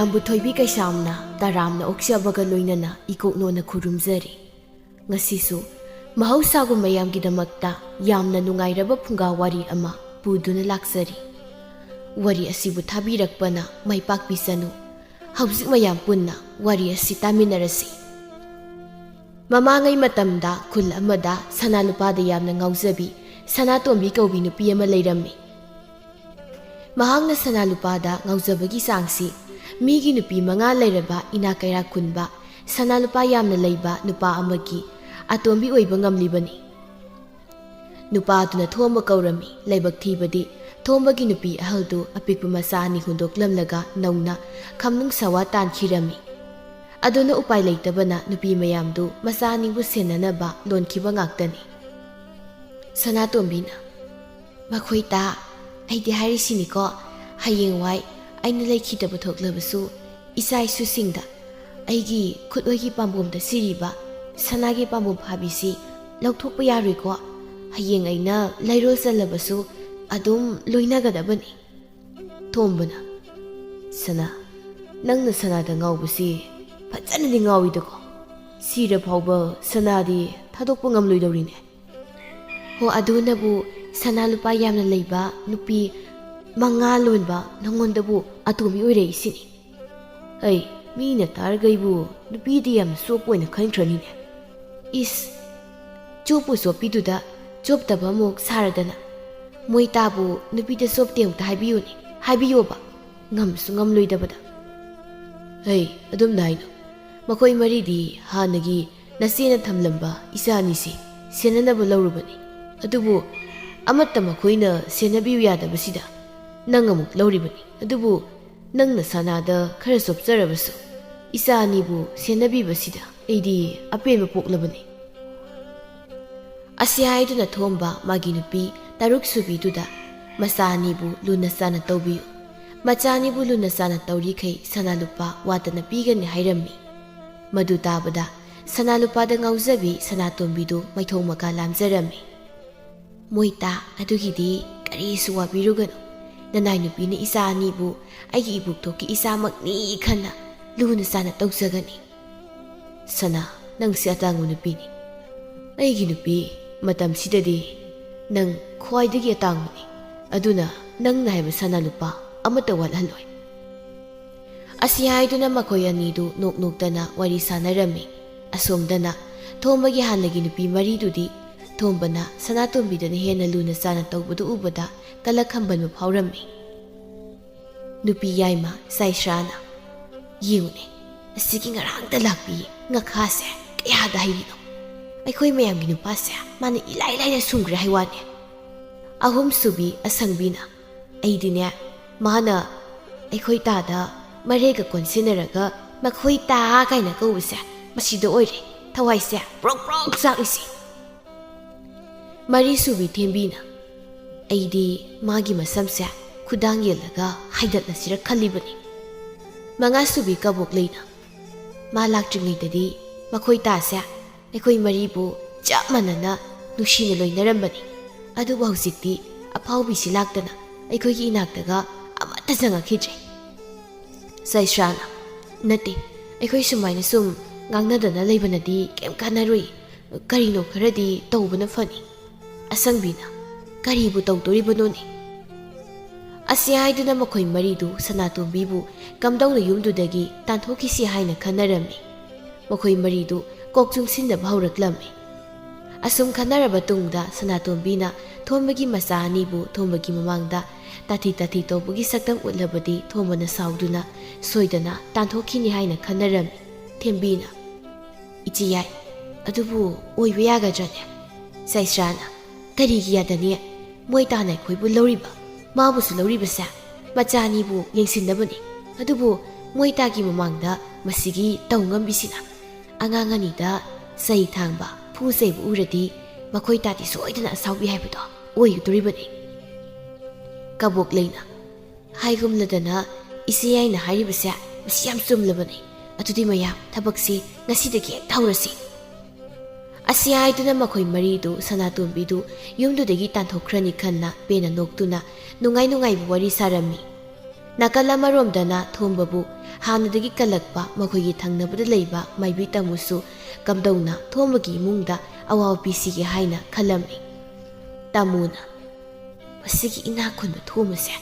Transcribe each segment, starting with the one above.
ꯃꯌꯥꯝꯕꯨ ꯊꯣꯏꯕꯤ ꯀꯩꯁꯥꯝꯅ ꯇꯔꯥꯝꯅ ꯑꯣꯛꯆꯕꯒ ꯂꯣꯏꯅꯅ ꯏꯀꯣꯛꯅꯣꯅ ꯈꯨꯔꯨꯝꯖꯔꯤ꯫ ꯉꯁꯤꯁꯨ ꯃꯍꯧꯁꯥꯒꯨꯝ ꯃꯌꯥꯝꯒꯤꯗꯃꯛꯇ ꯌꯥꯝꯅ ꯅꯨꯡꯉꯥꯏꯔꯕ ꯐꯨꯡꯒꯥ ꯋꯥꯔꯤ ꯑꯃ ꯄꯨꯗꯨꯅ ꯂꯥꯛꯆꯔꯤ꯫ ꯋꯥꯔꯤ ꯑꯁꯤꯕꯨ ꯊꯥꯕꯤꯔꯛꯄꯅ ꯃꯥꯏꯄꯥꯛꯄꯤꯁꯅꯨ꯫ ꯍꯧꯖꯤꯛ ꯃꯌꯥꯝ ꯄꯨꯟꯅ ꯋꯥꯔꯤ ꯑꯁꯤ ꯇꯥꯃꯤꯟꯅꯔꯁꯤ꯫ ꯃꯃꯥꯡꯉꯩ ꯃꯇꯝꯗ ꯈꯨꯜ ꯑꯃꯗ ꯁꯅꯥꯂꯨꯄꯥꯗ ꯌꯥꯝꯅ ꯉꯥꯎꯖꯕꯤ ꯁꯅꯥꯇꯣꯝꯕꯤ ꯀꯧꯕꯤ ꯅꯨꯄꯤ ꯑꯃ ꯂꯩꯔꯝꯃꯤ꯫ ꯃꯍꯥꯛꯅ ꯁꯅꯥꯂꯨꯄꯥꯗ ꯉꯥꯎꯖꯕꯒꯤ ꯆꯥꯡꯁꯤ ꯃꯤꯒꯤ ꯅꯨꯄꯤ 5 ꯂꯩꯔꯕ ꯏꯅꯥꯛ ꯀꯩꯔꯥꯛ ꯈꯨꯟꯕ ꯁꯅꯥꯂꯨꯄꯥ ꯌꯥꯝꯅ ꯂꯩꯕ ꯅꯨꯄꯥ ꯑꯃꯒꯤ ꯑꯇꯣꯝꯕꯤ ꯑꯣꯏꯕ ꯉꯝꯂꯤꯕꯅꯤ꯫ ꯅꯨꯄꯥꯗꯨꯅ ꯊꯣꯝꯕ ꯀꯧꯔꯝꯃꯤ꯫ ꯂꯥꯏꯕꯛ ꯊꯤꯕꯗꯤ ꯊꯣꯝꯕꯒꯤ ꯅꯨꯄꯤ ꯑꯍꯜꯗꯨ ꯑꯄꯤꯛꯄ ꯃꯆꯥ 2 ꯍꯨꯟꯗꯣꯛꯂꯝꯂꯒ ꯅꯧꯅ ꯈꯝꯅꯨꯡ ꯁꯋꯥ ꯇꯥꯟꯈꯤꯔꯝꯃꯤ꯫ ꯑꯗꯨꯅ ꯎꯄꯥꯏ ꯂꯩꯇꯕꯅ ꯅꯨꯄꯤ ꯃꯌꯥꯝꯗꯨ ꯃꯆꯥ 2ꯕꯨ ꯁꯦꯟꯅꯅꯕ ꯂꯣꯟꯈꯤꯕ ꯉꯥꯛꯇꯅꯤ꯫ ꯁꯅꯥꯇꯣꯝꯕꯤꯅ "ꯃꯈꯣꯏ ꯇꯥ, ꯑꯩꯗꯤ ꯍꯥꯏꯔꯤꯁꯤꯅꯤꯀꯣ, ꯍꯌꯦꯡꯋꯥꯏ ꯑꯩꯅ ꯂꯩꯈꯤꯗꯕ ꯊꯣꯛꯂꯕꯁꯨ ꯏꯆꯥ ꯏꯁꯨꯁꯤꯡꯗ ꯑꯩꯒꯤ ꯈꯨꯠꯑꯣꯏꯒꯤ ꯄꯥꯝꯕꯣꯝꯗ ꯁꯤꯔꯤꯕ ꯁꯅꯥꯒꯤ ꯄꯥꯝꯕꯣꯝ ꯐꯥꯕꯤꯁꯤ ꯂꯧꯊꯣꯛꯄ ꯌꯥꯔꯣꯏꯀꯣ꯫ ꯍꯌꯦꯡ ꯑꯩꯅ ꯂꯩꯔꯣꯜ ꯆꯜꯂꯕꯁꯨ ꯑꯗꯨꯝ ꯂꯣꯏꯅꯒꯗꯕꯅꯤ"꯫ ꯊꯣꯝꯕꯅ "ꯁꯅꯥ, ꯅꯪꯅ ꯁꯅꯥꯗ ꯉꯥꯎꯕꯁꯤ ꯐꯖꯅꯗꯤ ꯉꯥꯎꯏꯗꯀꯣ꯫ ꯁꯤꯔ ꯐꯥꯎꯕ ꯁꯅꯥꯗꯤ ꯊꯥꯗꯣꯛꯄ ꯉꯝꯂꯣꯏꯗꯧꯔꯤꯅꯦ꯫ ꯍꯣ ꯑꯗꯨꯅꯕꯨ ꯁꯅꯥꯂꯨꯄꯥ ꯌꯥꯝꯅ ꯂꯩꯕ ꯅꯨꯄꯤ 5 ꯂꯣꯟꯕ ꯅꯪꯉꯣꯟꯗꯕꯨ ꯑꯇꯣꯝꯕꯤ ꯑꯣꯏꯔꯛꯏꯁꯤꯅꯤ꯫ ꯑꯩ ꯃꯤꯅ ꯇꯥꯔꯒꯩꯕꯨ ꯅꯨꯄꯤꯗꯤ ꯌꯥꯝꯅ ꯆꯣꯞꯄ ꯑꯣꯏꯅ ꯈꯟꯈ꯭ꯔꯅꯤꯅꯦ꯫ ꯏꯁ, ꯆꯣꯞꯄꯨ ꯆꯣꯞꯄꯤꯗꯨꯗ ꯆꯣꯞꯇꯕ ꯑꯃꯨꯛ ꯁꯥꯔꯗꯅ ꯃꯣꯏ ꯇꯥꯕꯨ ꯅꯨꯄꯤꯗ ꯆꯣꯞꯇꯦ ꯑꯃꯨꯛꯇ ꯍꯥꯏꯕꯤꯌꯨꯅꯦ, ꯍꯥꯏꯕꯤꯌꯣꯕ, ꯉꯝꯁꯨ ꯉꯝꯂꯣꯏꯗꯕꯗ꯫ ꯍꯩ, ꯑꯗꯨꯝꯅ ꯍꯥꯏꯅꯨ꯫ ꯃꯈꯣꯏ 4ꯗꯤ ꯍꯥꯟꯅꯒꯤ ꯅꯆꯦꯅ ꯊꯝꯂꯝꯕ ꯏꯆꯥ 2ꯁꯤ ꯁꯦꯟꯅꯅꯕ ꯂꯧꯔꯨꯕꯅꯤ꯫ ꯑꯗꯨꯕꯨ ꯑꯃꯠꯇ ꯃꯈꯣꯏꯅ ꯁꯦꯟꯅꯕꯤꯌꯨ ꯌꯥꯗꯕꯁꯤꯗ ꯅꯪ ꯑꯃꯨꯛ ꯂꯧꯔꯤꯕꯅꯤ꯫ ꯑꯗꯨꯕꯨ ꯅꯪꯅ ꯁꯅꯥꯗ ꯈꯔ ꯆꯣꯞꯆꯔꯕꯁꯨ ꯏꯆꯥ 2ꯕꯨ ꯁꯦꯟꯅꯕꯤꯕꯁꯤꯗ ꯑꯩꯗꯤ ꯑꯄꯦꯟꯕ ꯄꯣꯛꯂꯕꯅꯤ꯫ ꯑꯁꯤ ꯍꯥꯏꯗꯨꯅ ꯊꯣꯝꯕ ꯃꯥꯒꯤ ꯅꯨꯄꯤ 6 ꯁꯨꯕꯤꯗꯨꯗ ꯃꯆꯥ 2ꯕꯨ ꯂꯨꯅ ꯆꯥꯅ ꯇꯧꯕꯤꯌꯨ, ꯃꯆꯥ 2ꯕꯨ ꯂꯨꯅ ꯆꯥꯅ ꯇꯧꯔꯤꯈꯩ ꯁꯅꯥꯂꯨꯄꯥ ꯋꯥꯠꯇꯅ ꯄꯤꯒꯅꯤ ꯍꯥꯏꯔꯝꯃꯤ꯫ ꯃꯗꯨ ꯇꯥꯕꯗ ꯁꯅꯥꯂꯨꯄꯥꯗ ꯉꯥꯎꯖꯕꯤ ꯁꯅꯥꯇꯣꯝꯕꯤꯗꯨ ꯃꯩꯊꯣꯡ ꯃꯀꯥ ꯂꯥꯝꯖꯔꯝꯃꯤ꯫ ꯃꯣꯏꯇꯥ, ꯑꯗꯨꯒꯤꯗꯤ ꯀꯔꯤꯁꯨ ꯋꯥꯕꯤꯔꯨꯒꯅꯨ꯫ ꯅꯅꯥꯏ ꯅꯨꯄꯤꯅ ꯏꯆꯥ 2ꯕꯨ ꯑꯩꯒꯤ ꯏꯕꯨꯛꯊꯣꯛꯀꯤ ꯏꯆꯥꯃꯛꯅꯤ ꯈꯟꯅ ꯂꯨꯅ ꯆꯥꯅ ꯇꯧꯖꯒꯅꯤ꯫ ꯁꯅꯥ, ꯅꯪꯁꯦ ꯑꯇꯥꯡꯕ ꯅꯨꯄꯤꯅꯤ꯫ ꯑꯩꯒꯤ ꯅꯨꯄꯤ, ꯃꯇꯝꯁꯤꯗꯗꯤ ꯅꯪ ꯈ꯭ꯋꯥꯏꯗꯒꯤ ꯑꯇꯥꯡꯕꯅꯤ꯫ ꯑꯗꯨꯅ ꯅꯪꯅ ꯍꯥꯏꯕ ꯁꯅꯥꯂꯨꯄꯥ ꯑꯃꯠꯇ ꯋꯥꯠꯍꯜꯂꯣꯏ꯫ ꯑꯁꯤ ꯍꯥꯏꯗꯨꯅ ꯃꯈꯣꯏ ꯑꯅꯤꯗꯨ ꯅꯣꯛ ꯅꯣꯛꯇꯅ ꯋꯥꯔꯤ ꯁꯥꯟꯅꯔꯝꯃꯤ꯫ ꯑꯁꯣꯝꯗꯅ ꯊꯣꯝꯕꯒꯤ ꯍꯥꯟꯅꯒꯤ ꯅꯨꯄꯤ 4ꯗꯨꯗꯤ ꯊꯣꯝꯕꯅ ꯁꯅꯥꯇꯣꯝꯕꯤꯗꯅ ꯍꯦꯟꯅ ꯂꯨꯅ ꯆꯥꯅ ꯇꯧꯕꯗꯨ ꯎꯕꯗ ꯀꯂꯛ ꯈꯝꯕꯟꯕ ꯐꯥꯎꯔꯝꯃꯤ꯫ ꯅꯨꯄꯤ ꯌꯥꯏꯃ ꯆꯥꯏꯁ꯭ꯔꯥꯅ "ꯌꯦꯡꯉꯨꯅꯦ, ꯑꯁꯤꯒꯤ ꯉꯔꯥꯡꯇ ꯂꯥꯛꯄꯤ ꯉꯈꯥꯁꯦ ꯀꯌꯥꯗ ꯍꯩꯔꯤꯅꯣ? ꯑꯩꯈꯣꯏ ꯃꯌꯥꯝꯒꯤ ꯅꯨꯄꯥꯁꯦ ꯃꯥꯅ ꯏꯂꯥꯏ ꯂꯥꯏꯅ ꯁꯨꯡꯈ꯭ꯔꯦ ꯍꯥꯏꯋꯥꯅꯦ"꯫ 3 ꯁꯨꯕꯤ ꯑꯁꯪꯕꯤꯅ "ꯑꯩꯗꯤꯅꯦ, ꯃꯥꯅ ꯑꯩꯈꯣꯏ ꯇꯥꯗ ꯃꯔꯩꯒ ꯀꯣꯟꯁꯤꯟꯅꯔꯒ ꯃꯈꯣꯏ ꯇꯥ ꯀꯥꯏꯅ ꯀꯧꯕꯁꯦ ꯃꯁꯤꯗ ꯑꯣꯏꯔꯦ ꯊꯋꯥꯏꯁꯦ ꯄ꯭ꯔꯣꯛ ꯄ꯭ꯔꯣꯛ ꯆꯥꯛꯏꯁꯤ꯫ 4 ꯁꯨꯕꯤ ꯊꯦꯝꯕꯤꯅ "ꯑꯩꯗꯤ ꯃꯥꯒꯤ ꯃꯁꯝꯁꯦ ꯈꯨꯗꯥꯡ ꯌꯦꯜꯂꯒ ꯍꯥꯏꯗꯠꯂꯁꯤꯔ ꯈꯜꯂꯤꯕꯅꯤ"꯫ 5 ꯁꯨꯕꯤ ꯀꯕꯣꯛꯂꯩꯅ "ꯃꯥ ꯂꯥꯛꯇ꯭ꯔꯤꯉꯩꯗꯗꯤ ꯃꯈꯣꯏ ꯇꯥꯁꯦ ꯑꯩꯈꯣꯏ 4ꯕꯨ ꯆꯞ ꯃꯥꯟꯅꯅ ꯅꯨꯡꯁꯤꯅ ꯂꯣꯏꯅꯔꯝꯕꯅꯤ꯫ ꯑꯗꯨꯕꯨ ꯍꯧꯖꯤꯛꯇꯤ ꯑꯐꯥꯎꯕꯤꯁꯤ ꯂꯥꯛꯇꯅ ꯑꯩꯈꯣꯏꯒꯤ ꯏꯅꯥꯛꯇꯒ ꯑꯃꯠꯇ ꯆꯪꯉꯛꯈꯤꯗ꯭ꯔꯦ"꯫ ꯆꯩꯁ꯭ꯔꯥꯅ "ꯅꯠꯇꯦ, ꯑꯩꯈꯣꯏ ꯁꯨꯃꯥꯏꯅ ꯁꯨꯝ ꯉꯥꯡꯅꯗꯅ ꯂꯩꯕꯅꯗꯤ ꯀꯩꯝ ꯀꯥꯟꯅꯔꯣꯏ, ꯀꯔꯤꯅꯣ ꯈꯔꯗꯤ ꯇꯧꯕꯅ ꯐꯅꯤ"꯫ ꯑꯁꯪꯕꯤꯅ "ꯀꯔꯤꯕꯨ ꯇꯧꯗꯣꯔꯤꯕꯅꯣꯅꯦ"꯫ ꯑꯁꯤ ꯍꯥꯏꯗꯨꯅ ꯃꯈꯣꯏ 4ꯗꯨ ꯁꯅꯥꯇꯣꯝꯕꯤꯕꯨ ꯀꯝꯗꯧꯅ ꯌꯨꯝꯗꯨꯗꯒꯤ ꯇꯥꯟꯊꯣꯛꯈꯤꯁꯤ ꯍꯥꯏꯅ ꯈꯟꯅꯔꯝꯃꯤ꯫ ꯃꯈꯣꯏ 4ꯗꯨ ꯀꯣꯛ ꯆꯨꯡꯁꯤꯟꯅꯕ ꯍꯧꯔꯛꯂꯝꯃꯤ꯫ ꯑꯁꯨꯝ ꯈꯟꯅꯔꯕ ꯇꯨꯡꯗ ꯁꯅꯥꯇꯣꯝꯕꯤꯅ ꯊꯣꯝꯕꯒꯤ ꯃꯆꯥ 2ꯕꯨ ꯊꯣꯝꯕꯒꯤ ꯃꯃꯥꯡꯗ ꯇꯥꯊꯤ ꯇꯥꯊꯤ ꯇꯧꯕꯒꯤ ꯁꯛꯇꯝ ꯎꯠꯂꯕꯗꯤ ꯊꯣꯝꯕꯅ ꯁꯥꯎꯗꯨꯅ ꯁꯣꯏꯗꯅ ꯇꯥꯟꯊꯣꯛꯈꯤꯅꯤ ꯍꯥꯏꯅ ꯈꯟꯅꯔꯝꯃꯤ꯫ ꯊꯦꯝꯕꯤꯅ "ꯏꯆꯦ ꯌꯥꯏ, ꯑꯗꯨꯕꯨ ꯑꯣꯏꯕ ꯌꯥꯒꯗ꯭ꯔꯅꯦ"꯫ ꯆꯩꯁ꯭ꯔꯥꯅ "ꯀꯔꯤꯒꯤ ꯌꯥꯗꯅꯤ? ꯃꯣꯏ ꯇꯥꯅ ꯑꯩꯈꯣꯏꯕꯨ ꯂꯧꯔꯤꯕ, ꯃꯥꯕꯨꯁꯨ ꯂꯧꯔꯤꯕꯁꯦ ꯃꯆꯥ 2ꯕꯨ ꯌꯦꯡꯁꯤꯟꯅꯕꯅꯤ꯫ ꯑꯗꯨꯕꯨ ꯃꯣꯏ ꯇꯥꯒꯤ ꯃꯃꯥꯡꯗ ꯃꯁꯤꯒꯤ ꯇꯧ ꯉꯝꯕꯤꯁꯤꯅ ꯑꯉꯥꯡ 2ꯗ ꯆꯩ ꯊꯥꯡꯕ, ꯐꯨ ꯆꯩꯕ ꯎꯔꯗꯤ ꯃꯈꯣꯏ ꯇꯥꯗꯤ ꯁꯣꯏꯗꯅ ꯑꯁꯥꯎꯕꯤ ꯍꯥꯏꯕꯗꯣ ꯑꯣꯏꯒꯗꯣꯔꯤꯕꯅꯤ"꯫ ꯀꯕꯣꯛꯂꯩꯅ "ꯍꯥꯏꯒꯨꯝꯂꯗꯅ ꯏꯆꯦ ꯌꯥꯏꯅ ꯍꯥꯏꯔꯤꯕꯁꯦ ꯃꯁꯤ ꯌꯥꯝ ꯆꯨꯝꯂꯕꯅꯤ꯫ ꯑꯗꯨꯗꯤ ꯃꯌꯥꯝ ꯊꯕꯛꯁꯤ ꯉꯁꯤꯗꯒꯤ ꯍꯦꯛ ꯍꯧꯔꯁꯤ"꯫ ꯑꯁꯤ ꯍꯥꯏꯗꯨꯅ ꯃꯈꯣꯏ 4ꯗꯨ ꯁꯅꯥꯇꯣꯝꯕꯤꯗꯨ ꯌꯨꯝꯗꯨꯗꯒꯤ ꯇꯥꯟꯊꯣꯛꯈ꯭ꯔꯅꯤ ꯈꯟꯅ ꯄꯦꯟꯅ ꯅꯣꯛꯇꯨꯅ ꯅꯨꯡꯉꯥꯏ ꯅꯨꯡꯉꯥꯏꯕ ꯋꯥꯔꯤ ꯁꯥꯔꯝꯃꯤ꯫ ꯅꯥꯀꯜ ꯑꯃꯔꯣꯝꯗꯅ ꯊꯣꯝꯕꯕꯨ ꯍꯥꯟꯅꯗꯒꯤ ꯀꯜꯂꯛꯄ ꯃꯈꯣꯏꯒꯤ ꯊꯪꯅꯕꯗ ꯂꯩꯕ ꯃꯥꯏꯕꯤ ꯇꯥꯃꯨꯁꯨ ꯀꯝꯗꯧꯅ ꯊꯣꯝꯕꯒꯤ ꯏꯃꯨꯡꯗ ꯑꯋꯥꯕ ꯄꯤꯁꯤꯒꯦ ꯍꯥꯏꯅ ꯈꯜꯂꯝꯃꯤ꯫ ꯇꯥꯃꯨꯅ ꯃꯁꯤꯒꯤ ꯏꯅꯥꯛ ꯈꯨꯟꯕ ꯊꯣꯝꯕꯁꯦ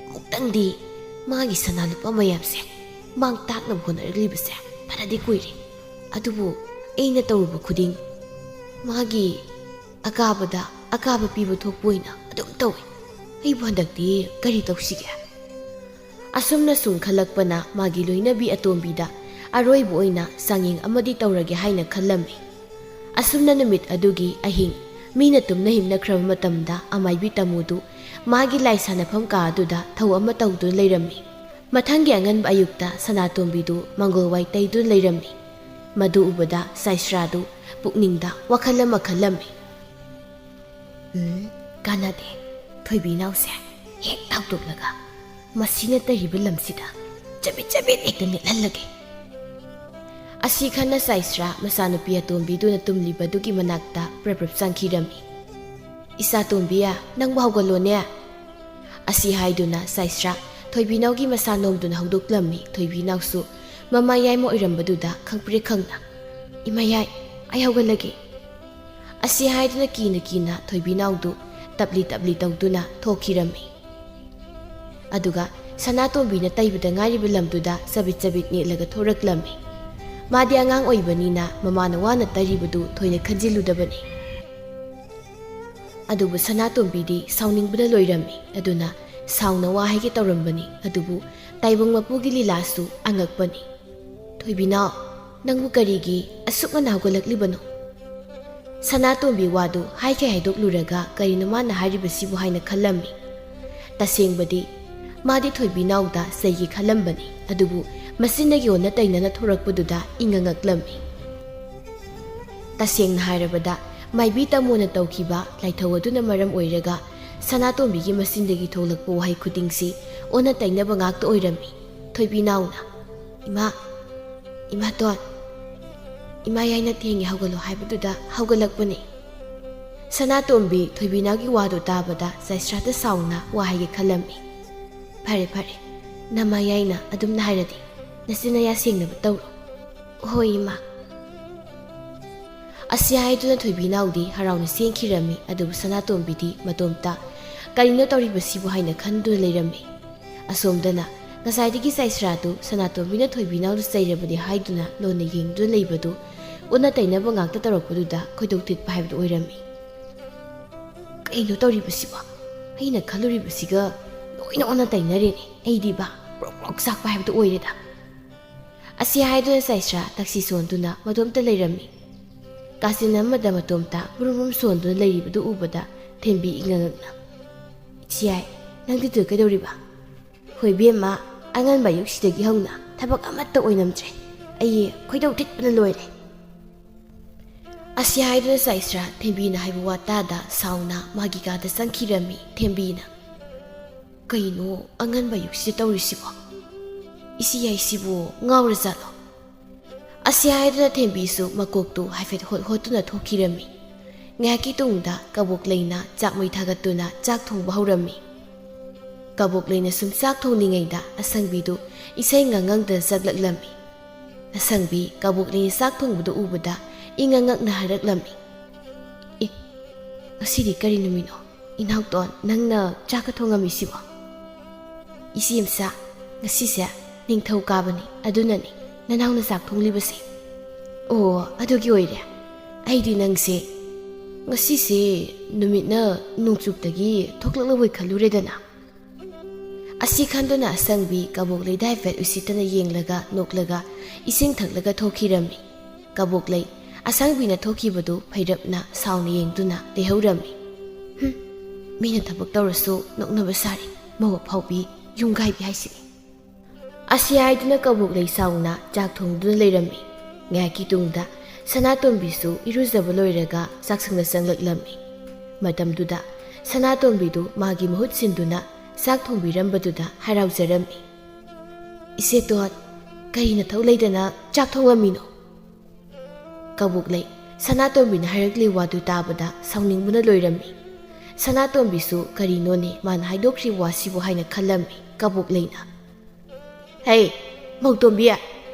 ꯑꯃꯨꯛꯇꯪꯗꯤ ꯃꯥꯒꯤ ꯁꯅꯥ ꯂꯨꯄꯥ ꯃꯌꯥꯝꯁꯦ ꯃꯥꯡ ꯇꯥꯛꯅꯕ ꯍꯣꯠꯅꯔꯛꯂꯤꯕꯁꯦ ꯐꯅꯗꯤ ꯀꯨꯏꯔꯦ, ꯑꯗꯨꯕꯨ ꯑꯩꯅ ꯇꯧꯔꯨꯕ ꯈꯨꯗꯤꯡ ꯃꯥꯒꯤ ꯑꯀꯥꯕꯗ ꯑꯀꯥꯕ ꯄꯤꯕ ꯊꯣꯛꯄ ꯑꯣꯏꯅ ꯑꯗꯨꯝ ꯇꯧꯏ꯫ ꯑꯩꯕꯨ ꯍꯟꯗꯛꯇꯤ ꯀꯔꯤ ꯇꯧꯁꯤꯒꯦ? ꯑꯁꯨꯝꯅ ꯁꯨꯝ ꯈꯜꯂꯛꯄꯅ ꯃꯥꯒꯤ ꯂꯣꯏꯅꯕꯤ ꯑꯇꯣꯝꯕꯤꯗ ꯑꯔꯣꯏꯕ ꯑꯣꯏꯅ ꯆꯥꯡꯌꯦꯡ ꯑꯃꯗꯤ ꯇꯧꯔꯒꯦ ꯍꯥꯏꯅ ꯈꯜꯂꯝꯃꯤ꯫ ꯑꯁꯨꯝꯅ ꯅꯨꯃꯤꯠ ꯑꯗꯨꯒꯤ ꯑꯍꯤꯡ ꯃꯤꯅ ꯇꯨꯝꯅ ꯍꯤꯞꯅꯈ꯭ꯔꯕ ꯃꯇꯝꯗ ꯑꯃꯥꯏꯕꯤ ꯇꯥꯃꯨꯗꯨ ꯃꯥꯒꯤ ꯂꯥꯏ ꯁꯥꯟꯅꯐꯝ ꯀꯥ ꯑꯗꯨꯗ ꯊꯧ ꯑꯃ ꯇꯧꯗꯨꯅ ꯂꯩꯔꯝꯃꯤ꯫ ꯃꯊꯪꯒꯤ ꯑꯉꯟꯕ ꯑꯌꯨꯛꯇ ꯁꯅꯥꯇꯣꯝꯕꯤꯗꯨ ꯃꯪꯒꯣꯜꯋꯥꯏ ꯇꯩꯗꯨꯅ ꯂꯩꯔꯝꯃꯤ꯫ ꯃꯗꯨ ꯎꯕꯗ ꯁꯥꯏꯁ꯭ꯔꯥꯗꯨ ꯄꯨꯛꯅꯤꯡꯗ ꯋꯥꯈꯜ ꯑꯃ ꯈꯜꯂꯝꯃꯤ꯫ ꯀꯥꯟꯅꯗꯦ, ꯊꯣꯏꯕꯤ ꯏꯅꯥꯎꯁꯦ ꯍꯦꯛ ꯊꯥꯎꯗꯣꯛꯂꯒ ꯃꯁꯤꯅ ꯇꯩꯔꯤꯕ ꯂꯝꯁꯤꯗ ꯆꯕꯤꯠ ꯆꯕꯤꯠ ꯍꯦꯛꯇ ꯅꯦꯠꯍꯜꯂꯒꯦ꯫ ꯑꯁꯤ ꯈꯟꯅ ꯁꯥꯏꯁ꯭ꯔꯥ ꯃꯆꯥꯅꯨꯄꯤ ꯑꯇꯣꯝꯕꯤꯗꯨꯅ ꯇꯨꯝꯂꯤꯕꯗꯨꯒꯤ ꯃꯅꯥꯛꯇ ꯄ꯭ꯔꯞ ꯄ꯭ꯔꯞ ꯆꯪꯈꯤꯔꯝꯃꯤ꯫ ꯏꯆꯥꯇꯣꯝꯕꯤ, ꯅꯪꯕꯨ ꯍꯧꯒꯠꯂꯣꯅꯦ꯫ ꯑꯁꯤ ꯍꯥꯏꯗꯨꯅ ꯁꯥꯏꯁ꯭ꯔꯥ ꯊꯣꯏꯕꯤꯅꯥꯎꯒꯤ ꯃꯁꯥ ꯅꯣꯝꯗꯨꯅ ꯍꯧꯗꯣꯛꯂꯝꯃꯤ꯫ ꯊꯣꯏꯕꯤꯅꯥꯎꯁꯨ ꯃꯃꯥ ꯌꯥꯏꯃ ꯑꯣꯏꯔꯝꯕꯗꯨꯗ ꯈꯪꯄ꯭ꯔꯦꯛ ꯈꯪꯅ ꯏꯃꯥꯌꯥꯏ ꯑꯩ ꯍꯧꯒꯠꯂꯒꯦ꯫ ꯑꯁꯤ ꯍꯥꯏꯗꯨꯅ ꯀꯤꯅ ꯀꯤꯅ ꯊꯣꯏꯕꯤꯅꯥꯎꯗꯨ ꯇꯞꯂꯤ ꯇꯞꯂꯤ ꯇꯧꯗꯨꯅ ꯊꯣꯛꯈꯤꯔꯝꯃꯤ꯫ ꯑꯗꯨꯒ ꯁꯅꯥꯇꯣꯝꯕꯤꯅ ꯇꯩꯕꯗ ꯉꯥꯏꯔꯤꯕ ꯂꯝꯗꯨꯗ ꯆꯕꯤꯠ ꯆꯕꯤꯠ ꯅꯦꯠꯂꯒ ꯊꯣꯔꯛꯂꯝꯃꯤ꯫ ꯃꯥꯗꯤ ꯑꯉꯥꯡ ꯑꯣꯏꯕꯅꯤꯅ ꯃꯃꯥꯅ ꯋꯥꯅ ꯇꯩꯔꯤꯕꯗꯨ ꯊꯣꯏꯅ ꯈꯟꯖꯤꯜꯂꯨꯗꯕꯅꯤ꯫ ꯑꯗꯨꯕꯨ ꯁꯅꯥꯇꯣꯝꯕꯤꯗꯤ ꯁꯥꯎꯅꯤꯡꯕꯅ ꯂꯣꯏꯔꯝꯃꯤ꯫ ꯑꯗꯨꯅ ꯁꯥꯎꯅ ꯋꯥ ꯍꯥꯏꯒꯦ ꯇꯧꯔꯝꯕꯅꯤ, ꯑꯗꯨꯕꯨ ꯇꯥꯏꯕꯪ ꯃꯄꯨꯒꯤ ꯂꯤꯂꯥꯁꯨ ꯑꯉꯛꯄꯅꯤ꯫ ꯊꯣꯏꯕꯤꯅꯥꯎ, ꯅꯪꯕꯨ ꯀꯔꯤꯒꯤ ꯑꯁꯨꯛ ꯉꯟꯅ ꯍꯧꯒꯠꯂꯛꯂꯤꯕꯅꯣ? ꯁꯅꯥꯇꯣꯝꯕꯤ ꯋꯥꯗꯨ ꯍꯥꯏꯈꯩ ꯍꯥꯏꯗꯣꯛꯂꯨꯔꯒ ꯀꯔꯤꯅꯣ ꯃꯥꯅ ꯍꯥꯏꯔꯤꯕꯁꯤꯕꯨ ꯍꯥꯏꯅ ꯈꯜꯂꯝꯃꯤ꯫ ꯇꯁꯦꯡꯕꯗꯤ ꯃꯥꯗꯤ ꯊꯣꯏꯕꯤꯅꯥꯎꯗ ꯆꯩꯒꯦ ꯈꯜꯂꯝꯕꯅꯤ, ꯑꯗꯨꯕꯨ ꯃꯆꯤꯟꯅꯒꯤ ꯑꯣꯟꯅ ꯇꯩꯅꯅ ꯊꯣꯔꯛꯄꯗꯨꯗ ꯏꯉꯉꯛꯂꯝꯃꯤ꯫ ꯇꯁꯦꯡꯅ ꯍꯥꯏꯔꯕꯗ ꯃꯥꯏꯕꯤ ꯇꯥꯃꯨꯅ ꯇꯧꯈꯤꯕ ꯂꯥꯏꯊꯧ ꯑꯗꯨꯅ ꯃꯔꯝ ꯑꯣꯏꯔꯒ ꯁꯅꯥꯇꯣꯝꯕꯤꯒꯤ ꯃꯆꯤꯟꯗꯒꯤ ꯊꯣꯛꯂꯛꯄ ꯋꯥꯍꯩ ꯈꯨꯗꯤꯡꯁꯤ ꯑꯣꯟꯅ ꯇꯩꯅꯕ ꯉꯥꯛꯇ ꯑꯣꯏꯔꯝꯃꯤ꯫ ꯊꯣꯏꯕꯤꯅꯥꯎꯅ ꯏꯃꯥꯇꯣꯟ, ꯏꯃꯥ ꯌꯥꯏꯅ ꯊꯦꯡꯉꯦ ꯍꯧꯒꯠꯂꯣ ꯍꯥꯏꯕꯗꯨꯗ ꯍꯧꯒꯠꯂꯛꯄꯅꯤ꯫ ꯁꯅꯥꯇꯣꯝꯕꯤ ꯊꯣꯏꯕꯤꯅꯥꯎꯒꯤ ꯋꯥꯗꯨ ꯇꯥꯕꯗ ꯁꯥꯏꯁ꯭ꯔꯥꯗ ꯁꯥꯎꯅ ꯋꯥ ꯍꯥꯏꯒꯦ ꯈꯜꯂꯝꯃꯤ꯫ ꯐꯔꯦ ꯐꯔꯦ, ꯅꯃꯥ ꯌꯥꯏꯅ ꯑꯗꯨꯝꯅ ꯍꯥꯏꯔꯗꯤ ꯅꯆꯤꯟ ꯅꯌꯥ ꯁꯦꯡꯅꯕ ꯇꯧꯔꯣ꯫ ꯍꯣꯏ ꯏꯃꯥ꯫ ꯑꯁꯤ ꯍꯥꯏꯗꯨꯅ ꯊꯣꯏꯕꯤꯅꯥꯎꯗꯤ ꯍꯔꯥꯎꯅ ꯆꯦꯟꯈꯤꯔꯝꯃꯤ꯫ ꯑꯗꯨꯕꯨ ꯁꯅꯥꯇꯣꯝꯕꯤꯗꯤ ꯃꯇꯣꯝꯇ ꯀꯔꯤꯅꯣ ꯇꯧꯔꯤꯕꯁꯤꯕꯨ ꯍꯥꯏꯅ ꯈꯟꯗꯨꯅ ꯂꯩꯔꯝꯃꯤ꯫ ꯑꯁꯣꯝꯗꯅ ꯉꯁꯥꯏꯗꯒꯤ ꯁꯥꯏꯁ꯭ꯔꯥꯗꯨ ꯁꯅꯥꯇꯣꯝꯕꯤꯅ ꯊꯣꯏꯕꯤꯅꯥꯎꯗꯨ ꯆꯩꯔꯕꯗꯤ ꯍꯥꯏꯗꯨꯅ ꯂꯣꯟꯅ ꯌꯦꯡꯗꯨꯅ ꯂꯩꯕꯗꯨ ꯑꯣꯟꯅ ꯇꯩꯅꯕ ꯉꯥꯛꯇ ꯇꯧꯔꯛꯄꯗꯨꯗ ꯈꯣꯏꯗꯧ ꯊꯤꯠꯄ ꯍꯥꯏꯕꯗꯨ ꯑꯣꯏꯔꯝꯃꯤ꯫ ꯀꯩꯅꯣ ꯇꯧꯔꯤꯕꯁꯤꯕꯣ? ꯑꯩꯅ ꯈꯜꯂꯨꯔꯤꯕꯁꯤꯒ ꯂꯣꯏꯅ ꯑꯣꯟꯅ ꯇꯩꯅꯔꯦꯅꯦ꯫ ꯑꯩꯗꯤꯕ ꯄ꯭ꯔꯣꯛ ꯄ꯭ꯔꯣꯛ ꯆꯥꯛꯄ ꯍꯥꯏꯕꯗꯨ ꯑꯣꯏꯔꯦꯗ꯫ ꯑꯁꯤ ꯍꯥꯏꯗꯨꯅ ꯁꯥꯏꯁ꯭ꯔꯥ ꯇꯛꯁꯤ ꯁꯣꯟꯗꯨꯅ ꯃꯇꯣꯝꯇ ꯂꯩꯔꯝꯃꯤ꯫ ꯀꯥꯆꯤꯟ ꯑꯃꯗ ꯃꯇꯣꯝꯇ ꯕ꯭ꯔꯨꯝ ꯕ꯭ꯔꯨꯝ ꯁꯣꯟꯗꯨꯅ ꯂꯩꯔꯤꯕꯗꯨ ꯎꯕꯗ ꯊꯦꯝꯕꯤ ꯏꯉꯉꯛꯅ ꯏꯆꯦꯌꯥꯏ, ꯅꯪꯗꯤꯗꯨ ꯀꯩꯗꯧꯔꯤꯕ? ꯍꯣꯏ ꯕꯦꯝꯃ, ꯑꯉꯟꯕ ꯑꯌꯨꯛꯁꯤꯗꯒꯤ ꯍꯧꯅ ꯊꯕꯛ ꯑꯃꯠꯇ ꯑꯣꯏꯅꯝꯗ꯭ꯔꯦ, ꯑꯩ ꯈꯣꯏꯗꯧ ꯊꯤꯠꯄꯅ ꯂꯣꯏꯔꯦ꯫ ꯑꯁꯤ ꯍꯥꯏꯗꯨꯅ ꯁꯥꯏꯁ꯭ꯔꯥ ꯊꯦꯝꯕꯤꯅ ꯍꯥꯏꯕ ꯋꯥꯇꯥꯗ ꯁꯥꯎꯅ ꯃꯥꯒꯤ ꯀꯥꯗ ꯆꯪꯈꯤꯔꯝꯃꯤ꯫ ꯊꯦꯝꯕꯤꯅ ꯀꯩꯅꯣ ꯑꯉꯟꯕ ꯑꯌꯨꯛꯁꯤꯗ ꯇꯧꯔꯤꯁꯤꯕꯣ? ꯏꯆꯦꯌꯥꯏꯁꯤꯕꯨ ꯉꯥꯎꯔꯖꯥꯠꯂꯣ? ꯑꯁꯤ ꯍꯥꯏꯗꯨꯅ ꯊꯦꯝꯕꯤꯁꯨ ꯃꯀꯣꯛꯇꯨ ꯍꯥꯏꯐꯦꯠ ꯍꯣꯠꯇꯨꯅ ꯊꯣꯛꯈꯤꯔꯝꯃꯤ꯫ ꯉꯥꯏꯍꯥꯛꯀꯤ ꯇꯨꯡꯗ ꯀꯕꯣꯛꯂꯩꯅ ꯆꯥꯛ ꯃꯩ ꯊꯥꯒꯠꯇꯨꯅ ꯆꯥꯛ ꯊꯣꯡꯕ ꯍꯧꯔꯝꯃꯤ꯫ ꯀꯕꯣꯛꯂꯩꯅ ꯁꯨꯝ ꯆꯥꯛ ꯊꯣꯡꯂꯤꯉꯩꯗ ꯑꯁꯪꯕꯤꯗꯨ ꯏꯁꯩ ꯉꯪꯉꯪꯗꯅ ꯆꯛꯂꯛꯂꯝꯃꯤ꯫ ꯑꯁꯪꯕꯤ ꯀꯕꯣꯛꯂꯩꯅ ꯆꯥꯛ ꯊꯣꯡꯕꯗꯨ ꯎꯕꯗ ꯏꯉꯉꯛꯅ ꯍꯥꯏꯔꯛꯂꯝꯃꯤ꯫ ꯉꯁꯤꯗꯤ ꯀꯔꯤ ꯅꯨꯃꯤꯠꯅꯣ? ꯏꯅꯥꯎꯇꯣꯟ, ꯅꯪꯅ ꯆꯥꯛꯀ ꯊꯣꯡꯉꯝꯃꯤꯁꯤꯕꯣ? ꯏꯆꯦꯝꯆꯥ, ꯉꯁꯤꯁꯦ ꯅꯤꯡꯊꯧ ꯀꯥꯕꯅꯤ, ꯑꯗꯨꯅꯅꯤ ꯅꯅꯥꯎꯅ ꯆꯥꯛ ꯊꯣꯡꯂꯤꯕꯁꯦ꯫ ꯑꯣ, ꯑꯗꯨꯒꯤ ꯑꯣꯏꯔꯦ꯫ ꯑꯩꯗꯤ ꯅꯪꯁꯦ ꯉꯁꯤꯁꯦ ꯅꯨꯃꯤꯠꯅ ꯅꯣꯡꯆꯨꯞꯇꯒꯤ ꯊꯣꯛꯂꯛꯂꯕꯣꯏ ꯈꯜꯂꯨꯔꯦꯗꯅ꯫ ꯑꯁꯤ ꯈꯟꯗꯨꯅ ꯑꯁꯪꯕꯤ ꯀꯕꯣꯛꯂꯩꯗ ꯍꯥꯏꯐꯦꯠ ꯎꯁꯤꯠꯇꯅ ꯌꯦꯡꯂꯒ ꯅꯣꯛꯂꯒ ꯏꯁꯤꯡ ꯊꯛꯂꯒ ꯊꯣꯛꯈꯤꯔꯝꯃꯤ꯫ ꯀꯕꯣꯛꯂꯩ ꯑꯁꯪꯕꯤꯅ ꯊꯣꯛꯈꯤꯕꯗꯨ ꯐꯩꯔꯞꯅ ꯁꯥꯎꯅ ꯌꯦꯡꯗꯨꯅ ꯂꯩꯍꯧꯔꯝꯃꯤ꯫ ꯃꯤꯅ ꯊꯕꯛ ꯇꯧꯔꯁꯨ ꯅꯣꯛꯅꯕ ꯁꯥꯔꯤ ꯃꯧ ꯑꯐꯥꯎꯕꯤ ꯌꯨꯝꯒꯥꯏꯕꯤ ꯍꯥꯏꯁꯤꯅꯤ꯫ ꯑꯁꯤ ꯍꯥꯏꯗꯨꯅ ꯀꯕꯣꯛꯂꯩ ꯁꯥꯎꯅ ꯆꯥꯛ ꯊꯣꯡꯗꯨꯅ ꯂꯩꯔꯝꯃꯤ꯫ ꯉꯥꯏꯍꯥꯛꯀꯤ ꯇꯨꯡꯗ ꯁꯅꯥꯇꯣꯝꯕꯤꯁꯨ ꯏꯔꯨꯖꯕ ꯂꯣꯏꯔꯒ ꯆꯥꯛꯁꯪꯗ ꯆꯪꯂꯛꯂꯝꯃꯤ꯫ ꯃꯇꯝꯗꯨꯗ ꯁꯅꯥꯇꯣꯝꯕꯤꯗꯨ ꯃꯥꯒꯤ ꯃꯍꯨꯠ ꯁꯤꯟꯗꯨꯅ ꯆꯥꯛ ꯊꯣꯡꯕꯤꯔꯝꯕꯗꯨꯗ ꯍꯔꯥꯎꯖꯔꯝꯃꯤ꯫ ꯏꯆꯦꯇꯣꯟ, ꯀꯔꯤ ꯅꯊꯧ ꯂꯩꯗꯅ ꯆꯥꯛ ꯊꯣꯡꯂꯝꯃꯤꯅꯣ? ꯀꯕꯣꯛꯂꯩ ꯁꯅꯥꯇꯣꯝꯕꯤꯅ ꯍꯥꯏꯔꯛꯂꯤ ꯋꯥꯗꯨ ꯇꯥꯕꯗ ꯁꯥꯎꯅꯤꯡꯕꯅ ꯂꯣꯏꯔꯝꯃꯤ꯫ ꯁꯅꯥꯇꯣꯝꯕꯤꯁꯨ ꯀꯔꯤꯅꯣꯅꯦ ꯃꯥꯅ ꯍꯥꯏꯗꯣꯛꯈ꯭ꯔꯤꯕ ꯋꯥꯁꯤꯕꯨ ꯍꯥꯏꯅ ꯈꯜꯂꯝꯃꯤ꯫ ꯀꯕꯣꯛꯂꯩꯅ Hey, Mautombi,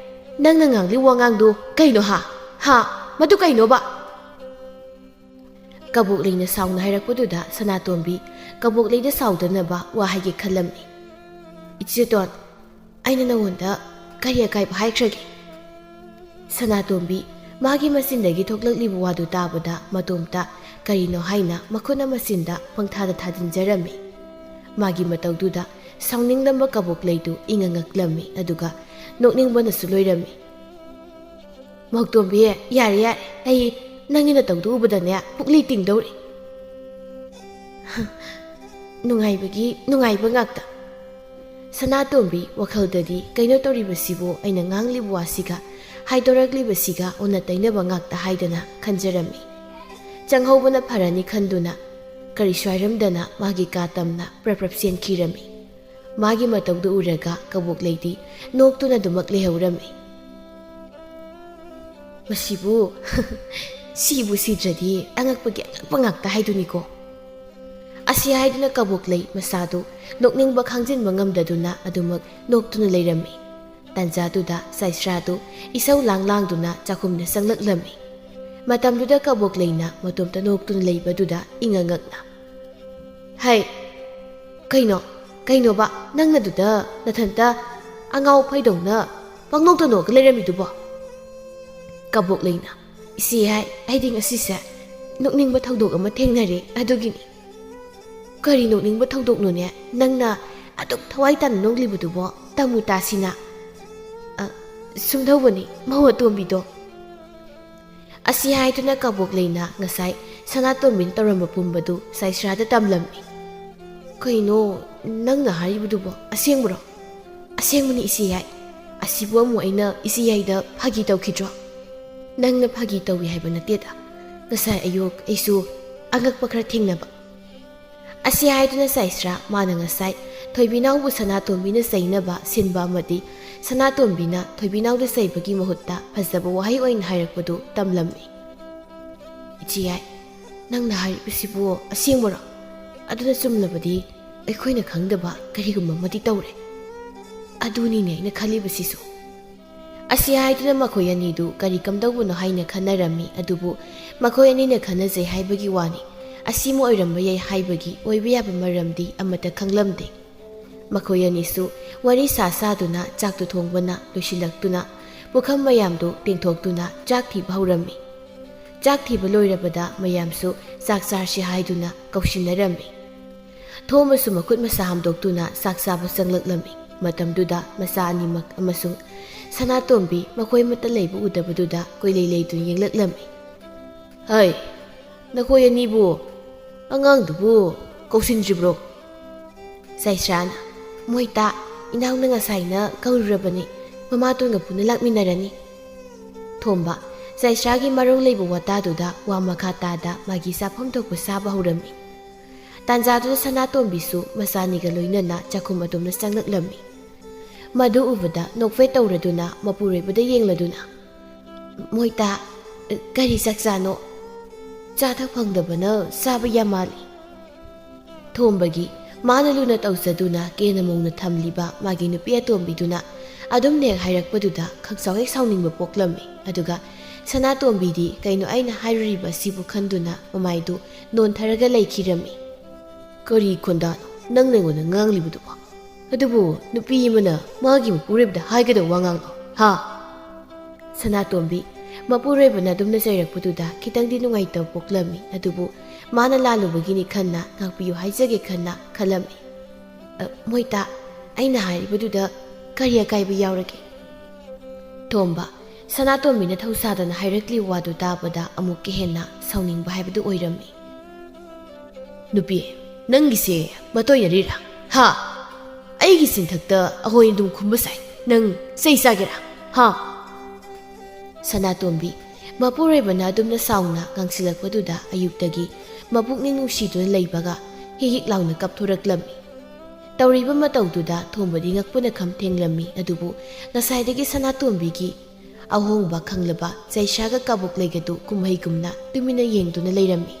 nang nangang liwangang do, kaino ha? Ha, madu kaino ba? Kabuk Lina sound Hirapududa, Sanatombi, Kabuk Lady Saudanaba, Wahagi Kalami. It's your don. I know wonder, Kaya Kai Haikragi. Sanatombi, Magi Masindagi took Lili Wadu Dabuda, Matumta, Karino Haina, Makuna Masinda, Pangtada Tadin Jeremy. Magi Mataududa, sounding number Kabuk Ladu, Inga Glami, Aduga, noting one a Suluirami. Mautombi, Yari, hey. Nangin na tawdu ubada niya, pukliting daw rin. Nungay ba ngakta? Sanatombi, wakaldadi, kaino tawribasibo ay nanganglibuasiga, haidораглibasiga o natay na ba ngakta haidana kanjarami. Changhaw ba na parani kanduna, kariswaramdana magi katam na praprapsiyan kirami. Magi matawdu uraga kabuklay nokto na dumaklihawrami. Masibu, Sibu sidradi, angakpangakta haiduni ko. Asi haiduna kabuklay, masado, nokning bakhangzin mangamdaduna adumag noktuna layrami. Tanzaduda, saisrado, isaw lang duna, chakumna sanglaklami. Matamduda kabuklay na, matumta noktuna laybaduda, ingangak na. Hay, kaino ba, nang naduda, natanta, angaw paydong na, pangnokta ka layrami duba. Kabuklay na. Isi ay ding asisa, nokning ba tawdok ang matengnari, adugini. Kari nokning ba tawdok nun niya, nang na, adok taway tanong libudo mo, tamuta sina. Sumdaw ba ni, mawatombi do. Asi ay ito na kabuklay na, ngasay, sanatombin tarambapumba do, sa israda tamlami. Kaino, nang naharibudo mo, asyang bro. Asyang mo ni isi ay, asibuwa mo ay na isi ay da pagitaw kidro. Nang napagitawi haiba natida, ngasay ayok aysu angak pakrating na ba. Asi ay ito na sa isra, mana ngasay, toybinaw bu sanatombi na say na ba, sinba madi, sanatombi na toybinaw na say bagi mahutta, pasaba wahay oin hayrakpado tamlami. Ichi ay, nang naharipasibuo, asyang mara, ado na sumlabadi, ay ko'y nakhangdaba, karigumang matitawre. Ado ni ay nakalibasiso. Asi ay ito na makoy anidu, karikam daw na hay na kanarami, adubo, makoy ani na kanazay hay bagi wani, asi mo ay rambayay hay bagi, oy biyaba maramdi, amata kanglamdi. Makoy anisu, wari sasado na, jak tutong wana, lusilak na, bukam mayam do, tingtok na, jak tiba rami. Jak tiba loy rabada, mayam su, saksar si hay na, kausin na rami. Thoma sumakot masaham dok na, saksaba sanglak lami, matam duda, masa animak, amasung, Sanatombi, makoy matalay bu udabaduda, koy laylay dun yung laklami. Hay, nakoy anibo, angang dubo, kausinji bro. Saisrana, muhita, inaw na nga say na kaururabani, mamato nga po nalakminarani. Tomba, saisragi marong laybo wataduda, wamakatada, magisapam tokpo sabahurami. Tanzado na sanatombi su, masani galoy na chakumadom na sang naklami. Madu ubada nokfay tawraduna mapuray bada yengladuna. Moita, kari saksano. Chatak pangdaba na sabi yamali. Tombagi, manaluna tawsaduna kenamong na tamliba magi nupi atombiduna. Adom nek hayrakpaduda kagsaway sawning mapoklami. Aduga, sanatombidi kaino ay na hayrariba sibu kanduna mamaydo non taraga laykirami. Kari kondano, nang nangunan nganglibudu pa. Adubo, nupi mo na, magi mapurib da hay ka daw wangang no, ha? Sanatombi, mapurib na dum na sayrakputuda, kitang dinungay taw poklami, adubo, mana lalo bagini kan na, ngakpiyo haysage kan na, kalami. Moita, ay nahari baduda, karya kay biyawragi. Tomba, sanatombi na tausada na hayrakli wado dapada amuk kihen na, sawning bahay badu oyrami. Nupi, nanggisi, matoy narira, ha? Aigi sinthakta ahoy dum kumbasay nang saysagera ha Sanatombi mapuray bana dum na sauna kang silakpaduda ayuktagi mapukning nungsiduna laybaga hihik launa kapthuraklami tawriba matawduda thombadi ngakpuna khamthenglami adubu nasaydagi Sanatombigi ahongba khanglaba saishaga kabuklegadu kumhaigumna tumina yengduna layrami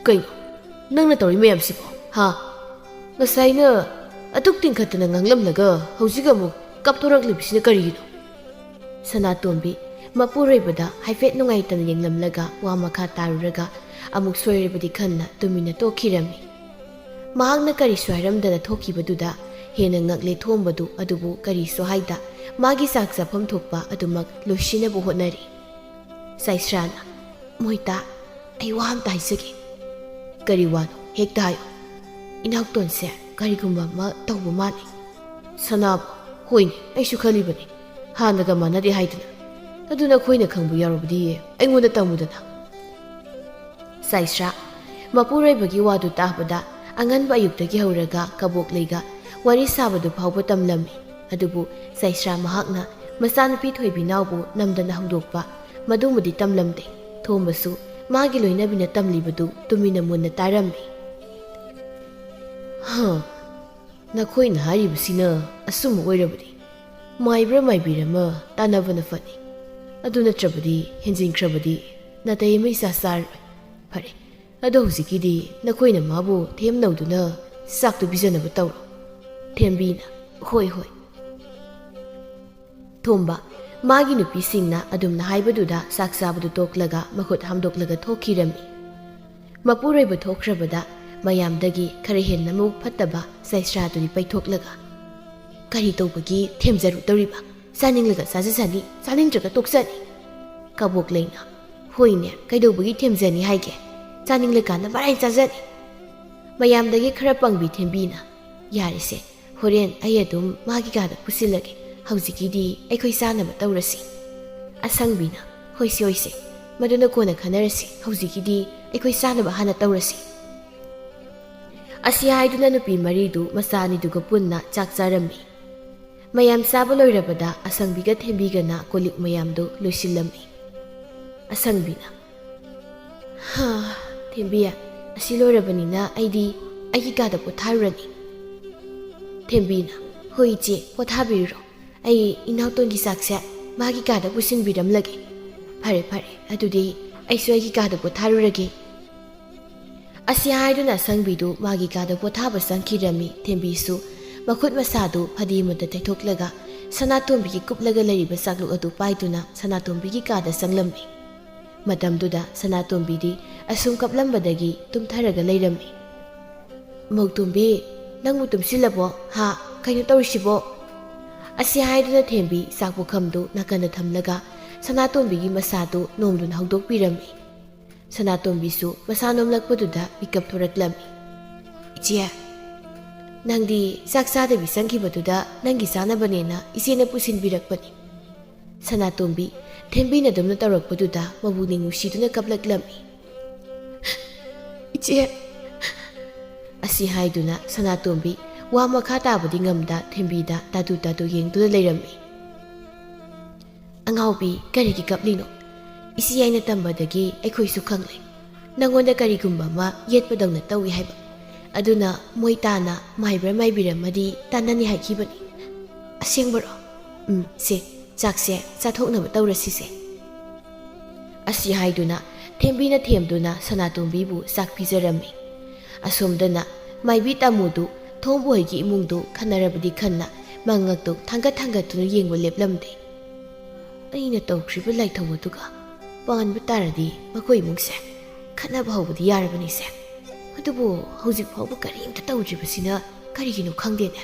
kaino nangna tawri mayam sibo ha ngasayna ꯑꯗꯨꯛ ꯇꯤꯡꯈꯠꯇꯅ ꯉꯥꯡꯂꯝꯂꯒ ꯍꯧꯖꯤꯛ ꯑꯃꯨꯛ ꯀꯞꯊꯣꯔꯛꯂꯤꯕꯁꯤꯅ ꯀꯔꯤꯒꯤꯅꯣ? ꯁꯅꯥꯇꯣꯝꯕꯤ ꯃꯄꯨꯔꯣꯏꯕꯗ ꯍꯥꯏꯐꯦꯠ ꯅꯨꯡꯉꯥꯏꯇꯅ ꯌꯦꯡꯂꯝꯂꯒ ꯋꯥ ꯃꯈꯥ ꯇꯥꯔꯨꯔꯒ ꯑꯃꯨꯛ ꯁꯣꯏꯔꯕꯗꯤ ꯈꯟꯅ ꯇꯨꯃꯤꯟꯅ ꯇꯣꯛꯈꯤꯔꯝꯃꯤ꯫ ꯃꯍꯥꯛꯅ ꯀꯔꯤꯁꯨ ꯍꯥꯏꯔꯝꯗꯅ ꯊꯣꯛꯈꯤꯕꯗꯨꯗ ꯍꯦꯟꯅ ꯉꯛꯂꯦ ꯊꯣꯝꯕꯗꯨ, ꯑꯗꯨꯕꯨ ꯀꯔꯤꯁꯨ ꯍꯥꯏꯗ ꯃꯥꯒꯤ ꯆꯥꯛ ꯆꯥꯐꯝ ꯊꯣꯛꯄ ꯑꯗꯨꯃꯛ ꯂꯣꯏꯁꯤꯟꯅꯕ ꯍꯣꯠꯅꯔꯤ꯫ ꯆꯥꯏꯁ꯭ꯔꯥꯅ ꯃꯣꯏꯇꯥ, ꯑꯩ ꯋꯥ ꯑꯝꯇ ꯍꯥꯏꯖꯒꯦ꯫ ꯀꯔꯤ ꯋꯥꯅꯣ? ꯍꯦꯛꯇ ꯍꯥꯏꯌꯣ꯫ ꯏꯅꯥꯎꯇꯣꯟꯁꯦ ꯀꯔꯤꯒꯨꯝꯕ ꯑꯃ ꯇꯧꯕ ꯃꯥꯜꯂꯤ꯫ ꯁꯅꯥꯕꯨ? ꯍꯣꯏꯅꯦ, ꯑꯩꯁꯨ ꯈꯜꯂꯤꯕꯅꯤ, ꯍꯥꯟꯅꯒ ꯃꯥꯟꯅꯗꯦ ꯍꯥꯏꯗꯅ꯫ ꯑꯗꯨꯅ ꯑꯩꯈꯣꯏꯅ ꯈꯪꯕ ꯌꯥꯎꯔꯕꯗꯤ ꯑꯩꯉꯣꯟꯗ ꯇꯝꯃꯨꯗꯅ꯫ ꯆꯥꯏꯁ꯭ꯔꯥ ꯃꯄꯨꯔꯣꯏꯕꯒꯤ ꯋꯥꯗꯨ ꯇꯥꯕꯗ ꯑꯉꯟꯕ ꯑꯌꯨꯛꯇꯒꯤ ꯍꯧꯔꯒ ꯀꯕꯣꯛꯂꯩꯒ ꯋꯥꯔꯤ ꯁꯥꯕꯗꯨ ꯐꯥꯎꯕ ꯇꯝꯂꯝꯃꯤ꯫ ꯑꯗꯨꯕꯨ ꯆꯥꯏꯁ꯭ꯔꯥ ꯃꯍꯥꯛꯅ ꯃꯆꯥꯅꯨꯄꯤ ꯊꯣꯏꯕꯤꯅꯥꯎꯕꯨ ꯅꯝꯗꯅ ꯍꯧꯗꯣꯛꯄ ꯃꯗꯨꯃꯗꯤ ꯇꯝꯂꯝꯗꯦ꯫ ꯊꯣꯝꯕꯁꯨ ꯃꯥꯒꯤ ꯂꯣꯏꯅꯕꯤꯅ ꯇꯝꯂꯤꯕꯗꯨ ꯇꯨꯃꯤꯟꯅ ꯃꯨꯟꯅ ꯇꯥꯔꯝꯃꯤ꯫ ꯅꯈꯣꯏꯅ ꯍꯥꯏꯔꯤꯕꯁꯤꯅ ꯑꯁꯨꯝ ꯑꯣꯏꯔꯕꯗꯤ ꯃꯥꯏꯕ꯭ꯔꯥ ꯃꯥꯏꯕꯤꯔꯃ ꯇꯥꯟꯅꯕꯅ ꯐꯅꯤ꯫ ꯑꯗꯨ ꯅꯠꯇ꯭ꯔꯕꯗꯤ ꯍꯦꯟꯖꯤꯟꯈ꯭ꯔꯕꯗꯤ ꯅꯥꯇꯩ ꯑꯃ ꯏꯆꯥ ꯆꯥꯔꯔꯣꯏ꯫ ꯐꯔꯦ, ꯑꯗꯣ ꯍꯧꯖꯤꯛꯀꯤꯗꯤ ꯅꯈꯣꯏꯅ ꯃꯥꯕꯨ ꯊꯦꯝꯅꯧꯗꯨꯅ ꯆꯥꯛꯇꯨ ꯄꯤꯖꯅꯕ ꯇꯧꯔꯣ꯫ ꯊꯦꯝꯕꯤꯅ ꯍꯣꯏ ꯍꯣꯏ꯫ ꯊꯣꯝꯕ ꯃꯥꯒꯤ ꯅꯨꯄꯤꯁꯤꯡꯅ ꯑꯗꯨꯝꯅ ꯍꯥꯏꯕꯗꯨꯗ ꯆꯥꯛ ꯆꯥꯕꯗꯨ ꯇꯣꯛꯂꯒ ꯃꯈꯨꯠ ꯍꯥꯝꯗꯣꯛꯂꯒ ꯊꯣꯛꯈꯤꯔꯝꯃꯤ꯫ ꯃꯄꯨꯔꯣꯏꯕ ꯊꯣꯛꯈ꯭ꯔꯕꯗ ꯃꯌꯥꯝꯗꯒꯤ ꯈꯔ ꯍꯦꯟꯅ ꯃꯕꯨꯛ ꯐꯠꯇꯕ ꯆꯥꯏꯁ꯭ꯔꯥꯗꯨꯗꯤ ꯄꯩꯊꯣꯛꯂꯒ ꯀꯔꯤ ꯇꯧꯕꯒꯤ ꯊꯦꯝꯖꯔꯨꯗꯧꯔꯤꯕ? ꯆꯥꯅꯤꯡꯂꯒ ꯆꯥꯖꯁꯅꯤ, ꯆꯥꯅꯤꯡꯗ꯭ꯔꯒ ꯇꯣꯛꯆꯅꯤ꯫ ꯀꯕꯣꯛꯂꯩꯅ ꯍꯣꯏꯅꯦ, ꯀꯩꯗꯧꯕꯒꯤ ꯊꯦꯝꯖꯅꯤ ꯍꯥꯏꯒꯦ? ꯆꯥꯅꯤꯡꯂꯀꯥꯟꯗ ꯃꯔꯥꯏ ꯆꯥꯖꯅꯤ꯫ ꯃꯌꯥꯝꯗꯒꯤ ꯈꯔ ꯄꯪꯕꯤ ꯊꯦꯝꯕꯤꯅ ꯌꯥꯔꯤꯁꯦ, ꯍꯣꯔꯦꯟ ꯑꯩ ꯑꯗꯨꯝ ꯃꯥꯒꯤ ꯀꯥꯗ ꯄꯨꯁꯤꯜꯂꯒꯦ, ꯍꯧꯖꯤꯛꯀꯤꯗꯤ ꯑꯩꯈꯣꯏ ꯆꯥꯅꯕ ꯇꯧꯔꯁꯤ꯫ ꯑꯁꯪꯕꯤꯅ ꯍꯣꯏꯁꯦ ꯍꯣꯏꯁꯦ, ꯃꯗꯨꯅ ꯀꯣꯟꯅ ꯈꯟꯅꯔꯁꯤ, ꯍꯧꯖꯤꯛꯀꯤꯗꯤ ꯑꯩꯈꯣꯏ ꯆꯥꯅꯕ ꯍꯥꯟꯅ ꯇꯧꯔꯁꯤ꯫ ꯑꯁꯤ ꯍꯥꯏꯗꯨꯅ ꯅꯨꯄꯤ ꯃꯔꯤꯗꯨ ꯃꯆꯥ ꯑꯅꯤꯗꯨꯒ ꯄꯨꯟꯅ ꯆꯥꯛ ꯆꯥꯔꯝꯃꯤ꯫ ꯃꯌꯥꯝ ꯆꯥꯕ ꯂꯣꯏꯔꯕꯗ ꯑꯁꯪꯕꯤꯒ ꯊꯦꯝꯕꯤꯒꯅ ꯀꯣꯜꯂꯤꯛ ꯃꯌꯥꯝꯗꯨ ꯂꯣꯏꯁꯤꯜꯂꯝꯃꯤ꯫ ꯑꯁꯪꯕꯤꯅ ꯊꯦꯝꯕꯤ, ꯑꯁꯤ ꯂꯣꯏꯔꯕꯅꯤꯅ ꯑꯩꯗꯤ ꯑꯩꯒꯤ ꯀꯥꯗ ꯄꯣꯊꯥꯔꯨꯔꯅꯤ꯫ ꯊꯦꯝꯕꯤꯅ ꯍꯣꯏ ꯏꯆꯦ, ꯄꯣꯊꯥꯕꯤꯔꯨꯔꯣ, ꯑꯩ ꯏꯅꯥꯎꯇꯣꯟꯒꯤ ꯆꯥꯛꯁꯦ ꯃꯥꯒꯤ ꯀꯥꯗ ꯄꯨꯁꯤꯟꯕꯤꯔꯝꯂꯒꯦ꯫ ꯐꯔꯦ ꯐꯔꯦ, ꯑꯗꯨꯗꯤ ꯑꯩꯁꯨ ꯑꯩꯒꯤ ꯀꯥꯗ ꯄꯣꯊꯥꯔꯨꯔꯒꯦ꯫ ꯑꯁꯤ ꯍꯥꯏꯗꯨꯅ ꯑꯁꯪꯕꯤꯗꯨ ꯃꯥꯒꯤ ꯀꯥꯗ ꯄꯣꯊꯥꯕ ꯆꯪꯈꯤꯔꯝꯃꯤ꯫ ꯊꯦꯝꯕꯤꯁꯨ ꯃꯈꯨꯠ ꯃꯁꯥꯗꯨ ꯐꯗꯤꯃꯗ ꯇꯩꯊꯣꯛꯂꯒ ꯁꯅꯥꯇꯣꯝꯕꯤꯒꯤ ꯀꯨꯞꯂꯒ ꯂꯩꯔꯤꯕ ꯆꯥꯛꯂꯨꯛ ꯑꯗꯨ ꯄꯥꯏꯗꯨꯅ ꯁꯅꯥꯇꯣꯝꯕꯤꯒꯤ ꯀꯥꯗ ꯆꯪꯂꯝꯃꯤ꯫ ꯃꯇꯝꯗꯨꯗ ꯁꯅꯥꯇꯣꯝꯕꯤꯗꯤ ꯑꯁꯨꯝ ꯀꯞꯂꯝꯕꯗꯒꯤ ꯇꯨꯝꯊꯔꯒ ꯂꯩꯔꯝꯃꯤ꯫ ꯃꯧꯇꯣꯝꯕꯤ, ꯅꯪꯕꯨ ꯇꯨꯝꯁꯤꯜꯂꯕꯣ? ꯀꯩꯅꯣ ꯇꯧꯔꯤꯁꯤꯕꯣ? ꯑꯁꯤ ꯍꯥꯏꯗꯨꯅ ꯊꯦꯝꯕꯤ ꯆꯥꯛ ꯄꯨꯈꯝꯗꯨ ꯅꯥꯀꯟꯗ ꯊꯝꯂꯒ ꯁꯅꯥꯇꯣꯝꯕꯤꯒꯤ ꯃꯁꯥꯗꯨ ꯅꯣꯝꯗꯨꯅ ꯍꯧꯗꯣꯛꯄꯤꯔꯝꯃꯤ꯫ ꯁꯅꯥꯇꯣꯝꯕꯤꯁꯨ ꯃꯁꯥ ꯅꯣꯝꯂꯛꯄꯗꯨꯗ ꯃꯤꯀꯞ ꯊꯣꯔꯛꯂꯝꯃꯤ꯫ ꯏꯆꯦ, ꯅꯪꯗꯤ ꯆꯥꯛ ꯆꯥꯗꯕꯤ ꯆꯪꯈꯤꯕꯗꯨꯗ ꯅꯪꯒꯤ ꯆꯥꯅꯕꯅꯦꯅ ꯏꯆꯦꯅ ꯄꯨꯁꯤꯟꯕꯤꯔꯛꯄꯅꯤ꯫ ꯁꯅꯥꯇꯣꯝꯕꯤ ꯊꯦꯝꯕꯤꯅ ꯑꯗꯨꯝꯅ ꯇꯧꯔꯛꯄꯗꯨꯗ ꯃꯕꯨꯛꯅꯤꯡ ꯅꯨꯡꯁꯤꯗꯨꯅ ꯀꯞꯂꯛꯂꯝꯃꯤ꯫ ꯏꯆꯦ! ꯑꯁꯤ ꯍꯥꯏꯗꯨꯅ ꯁꯅꯥꯇꯣꯝꯕꯤ ꯋꯥ ꯃꯈꯥ ꯇꯥꯕꯗꯤ ꯉꯝꯗ ꯊꯦꯝꯕꯤꯗ ꯇꯥꯇꯨ ꯇꯥꯇꯨ ꯌꯦꯡꯗꯨꯅ ꯂꯩꯔꯝꯃꯤ꯫ ꯑꯉꯥꯎꯕꯤ, ꯀꯔꯤꯒꯤ ꯀꯞꯂꯤꯅꯣ? ꯏꯆꯦ ꯑꯩꯅ ꯇꯝꯕꯗꯒꯤ ꯑꯩꯈꯣꯏꯁꯨ ꯈꯪꯂꯦ, ꯅꯪꯉꯣꯟꯗ ꯀꯔꯤꯒꯨꯝꯕ ꯑꯃ ꯌꯦꯠꯄꯗꯧꯅ ꯇꯧꯏ ꯍꯥꯏꯕ꯫ ꯑꯗꯨꯅ ꯃꯣꯏ ꯇꯥꯅ ꯃꯥꯏꯕ꯭ꯔꯥ ꯃꯥꯏꯕꯤꯔꯝꯃꯗꯤ ꯇꯥꯟꯅꯅꯤ ꯍꯥꯏꯈꯤꯕꯅꯤ꯫ ꯑꯁꯦꯡꯕꯔꯣ? ꯁꯦ, ꯆꯥꯛꯁꯦ ꯆꯥꯊꯣꯛꯅꯕ ꯇꯧꯔꯁꯤꯁꯦ꯫ ꯑꯁꯤ ꯍꯥꯏꯗꯨꯅ ꯊꯦꯝꯕꯤꯅ ꯊꯦꯝꯗꯨꯅ ꯁꯅꯥꯇꯣꯝꯕꯤꯕꯨ ꯆꯥꯛ ꯄꯤꯖꯔꯝꯃꯤ꯫ ꯑꯁꯣꯝꯗꯅ ꯃꯥꯏꯕꯤ ꯇꯥꯃꯨꯗꯨ ꯊꯣꯡꯕ ꯍꯣꯏꯒꯤ ꯏꯃꯨꯡꯗꯨ ꯈꯟꯅꯔꯕꯗꯤ ꯈꯟꯅ ꯃꯉꯛꯇꯨ ꯊꯥꯡꯒꯠ ꯊꯥꯡꯒꯠꯇꯨꯅ ꯌꯦꯡꯕ ꯂꯦꯞꯂꯝꯗꯦ꯫ ꯑꯩꯅ ꯇꯧꯈ꯭ꯔꯤꯕ ꯂꯥꯏꯊꯧ ꯑꯗꯨꯒ ꯄꯥꯟꯕ ꯇꯥꯔꯗꯤ ꯃꯈꯣꯏ ꯏꯃꯨꯡꯁꯦ ꯈꯠꯅꯕ ꯍꯧꯕꯗꯤ ꯌꯥꯔꯕꯅꯤꯁꯦ꯫ ꯑꯗꯨꯕꯨ ꯍꯧꯖꯤꯛ ꯐꯥꯎꯕ ꯀꯔꯤꯝꯇ ꯇꯧꯗ꯭ꯔꯤꯕꯁꯤꯅ ꯀꯔꯤꯒꯤꯅꯣ ꯈꯪꯗꯦꯅꯦ꯫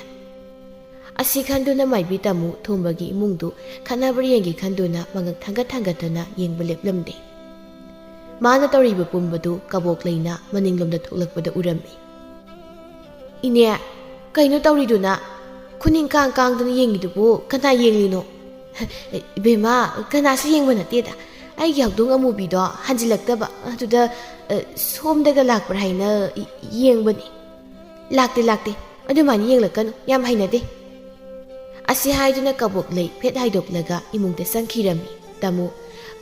ꯑꯁꯤ ꯈꯟꯗꯨꯅ ꯃꯥꯏꯕꯤ ꯇꯥꯃꯨ ꯊꯣꯡꯕꯒꯤ ꯏꯃꯨꯡꯗꯨ ꯈꯠꯅꯕ꯭ꯔꯥ ꯌꯦꯡꯒꯦ ꯈꯟꯗꯨꯅ ꯃꯉꯛ ꯊꯥꯡꯒꯠ ꯊꯥꯡꯒꯠꯇꯅ ꯌꯦꯡꯕ ꯂꯦꯞꯂꯝꯗꯦ꯫ ꯃꯥꯅ ꯇꯧꯔꯤꯕ ꯄꯨꯝꯕꯗꯨ ꯀꯕꯣꯛꯂꯩꯅ ꯃꯅꯤꯡꯂꯣꯝꯗ ꯊꯣꯛꯂꯛꯄꯗ ꯎꯔꯝꯃꯤ꯫ ꯏꯅꯦ, ꯀꯩꯅꯣ ꯇꯧꯔꯤꯗꯨꯅ? ꯈꯨꯅꯤꯡ ꯀꯥꯡ ꯀꯥꯡꯗꯨꯅ ꯌꯦꯡꯉꯤꯗꯨꯕꯨ ꯀꯅꯥ ꯌꯦꯡꯂꯤꯅꯣ? ꯏꯕꯦꯝꯃ, ꯀꯅꯥꯁꯨ ꯌꯦꯡꯕ ꯅꯠꯇꯦꯗ, ꯑꯩꯒꯤ ꯍꯧꯗꯣꯡ ꯑꯃꯨꯕꯤꯗꯣ ꯍꯟꯖꯤꯜꯂꯛꯇꯕ ꯑꯗꯨꯗ ꯁꯣꯝꯗꯒ ꯂꯥꯛꯄ꯭ꯔꯥ ꯍꯥꯏꯅ ꯌꯦꯡꯕꯅꯤ꯫ ꯂꯥꯛꯇꯦ ꯂꯥꯛꯇꯦ, ꯑꯗꯨꯃꯥꯏꯅ ꯌꯦꯡꯂꯛꯀꯅꯨ, ꯌꯥꯝ ꯍꯩꯅꯗꯦ꯫ ꯑꯁꯤ ꯍꯥꯏꯗꯨꯅ ꯀꯕꯣꯛꯂꯩ ꯐꯦꯠ ꯍꯥꯏꯗꯣꯛꯂꯒ ꯏꯃꯨꯡꯗ ꯆꯪꯈꯤꯔꯝꯃꯤ꯫ ꯇꯥꯃꯨ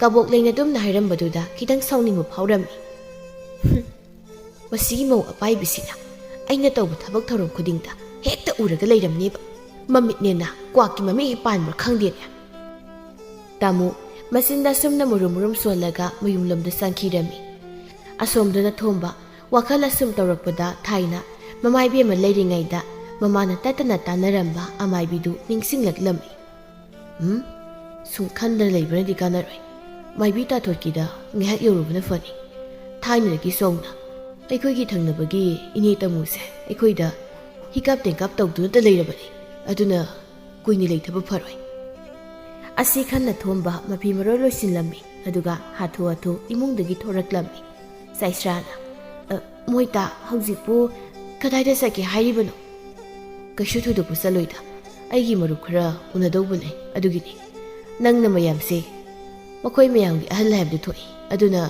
ꯀꯕꯣꯛꯂꯩꯅ ꯑꯗꯨꯝꯅ ꯍꯥꯏꯔꯝꯕꯗꯨꯗ ꯈꯤꯇꯪ ꯁꯥꯎꯅꯤꯡꯕ ꯐꯥꯎꯔꯝꯃꯤ꯫ ꯃꯁꯤꯒꯤ ꯃꯧ ꯑꯄꯥꯏꯕꯤꯁꯤꯅ ꯑꯩꯅ ꯇꯧꯕ ꯊꯕꯛ ꯊꯧꯔꯝ ꯈꯨꯗꯤꯡꯗ ꯍꯦꯛꯇ ꯎꯔꯒ ꯂꯩꯔꯝꯅꯦꯕ, ꯃꯃꯤꯠꯅꯦꯅ ꯀ꯭ꯋꯥꯛꯀꯤ ꯃꯃꯤꯠ ꯍꯦꯛ ꯄꯥꯟꯕ꯭ꯔꯥ ꯈꯪꯗꯦꯅꯦ꯫ ꯇꯥꯃꯨ ꯃꯆꯤꯟꯗ ꯁꯨꯝꯅ ꯃꯨꯔꯨꯝ ꯃꯨꯔꯨꯝ ꯁꯣꯜꯂꯒ ꯃꯌꯨꯝꯂꯣꯝꯗ ꯆꯪꯈꯤꯔꯝꯃꯤ꯫ ꯑꯁꯣꯝꯗꯅ ꯊꯣꯝꯕ ꯋꯥꯈꯜ ꯑꯁꯨꯝ ꯇꯧꯔꯛꯄꯗ ꯊꯥꯏꯅ ꯃꯃꯥꯏꯕꯦꯝꯃ ꯂꯩꯔꯤꯉꯩꯗ ꯃꯃꯥꯅ ꯇꯠꯇꯅ ꯇꯥꯟꯅꯔꯝꯕ ꯑꯃꯥꯏꯕꯤꯗꯨ ꯅꯤꯡꯁꯤꯡꯂꯛꯂꯝꯃꯤ꯫ ꯁꯨꯝ ꯈꯟꯗꯅ ꯂꯩꯕꯅꯗꯤ ꯀꯥꯟꯅꯔꯣꯏ꯫ ꯃꯥꯏꯕꯤ ꯇꯥꯊꯣꯠꯀꯤꯗ ꯉꯥꯏꯍꯥꯛ ꯌꯧꯔꯨꯕꯅ ꯐꯅꯤ꯫ ꯊꯥꯏꯅꯗꯒꯤ ꯁꯣꯝꯅ ꯑꯩꯈꯣꯏꯒꯤ ꯊꯪꯅꯕꯒꯤ ꯏꯅꯦ ꯇꯃꯨꯁꯦ ꯑꯩꯈꯣꯏꯗ ꯍꯤꯀꯥꯞ ꯇꯦꯡꯀꯥꯞ ꯇꯧꯗꯨꯅꯇ ꯂꯩꯔꯕꯅꯤ꯫ ꯑꯗꯨꯅ ꯀꯨꯏꯅ ꯂꯩꯊꯕ ꯐꯔꯣꯏ꯫ ꯑꯁꯤ ꯈꯟꯅ ꯊꯣꯝꯕ ꯃꯐꯤ ꯃꯔꯣꯜ ꯂꯣꯏꯁꯤꯜꯂꯝꯃꯤ꯫ ꯑꯗꯨꯒ ꯍꯥꯊꯨ ꯍꯥꯊꯨ ꯏꯃꯨꯡꯗꯒꯤ ꯊꯣꯔꯛꯂꯝꯃꯤ꯫ ꯆꯩꯁ꯭ꯔꯥꯅ ꯃꯣꯏꯇꯥ ꯍꯧꯖꯤꯛꯄꯨ ꯀꯗꯥꯏꯗ ꯆꯠꯀꯦ ꯍꯥꯏꯔꯤꯕꯅꯣ? ꯀꯩꯁꯨ ꯊꯣꯏꯗꯣꯛꯄ ꯆꯠꯂꯣꯏꯗ꯫ ꯑꯩꯒꯤ ꯃꯔꯨꯞ ꯈꯔ ꯎꯅꯗꯧꯕ ꯂꯩ ꯑꯗꯨꯒꯤꯅꯤ꯫ ꯅꯪꯅ ꯃꯌꯥꯝꯁꯦ ꯃꯈꯣꯏ ꯃꯌꯥꯝꯒꯤ ꯑꯍꯜ ꯍꯥꯏꯕꯗꯨ ꯊꯣꯛꯏ꯫ ꯑꯗꯨꯅ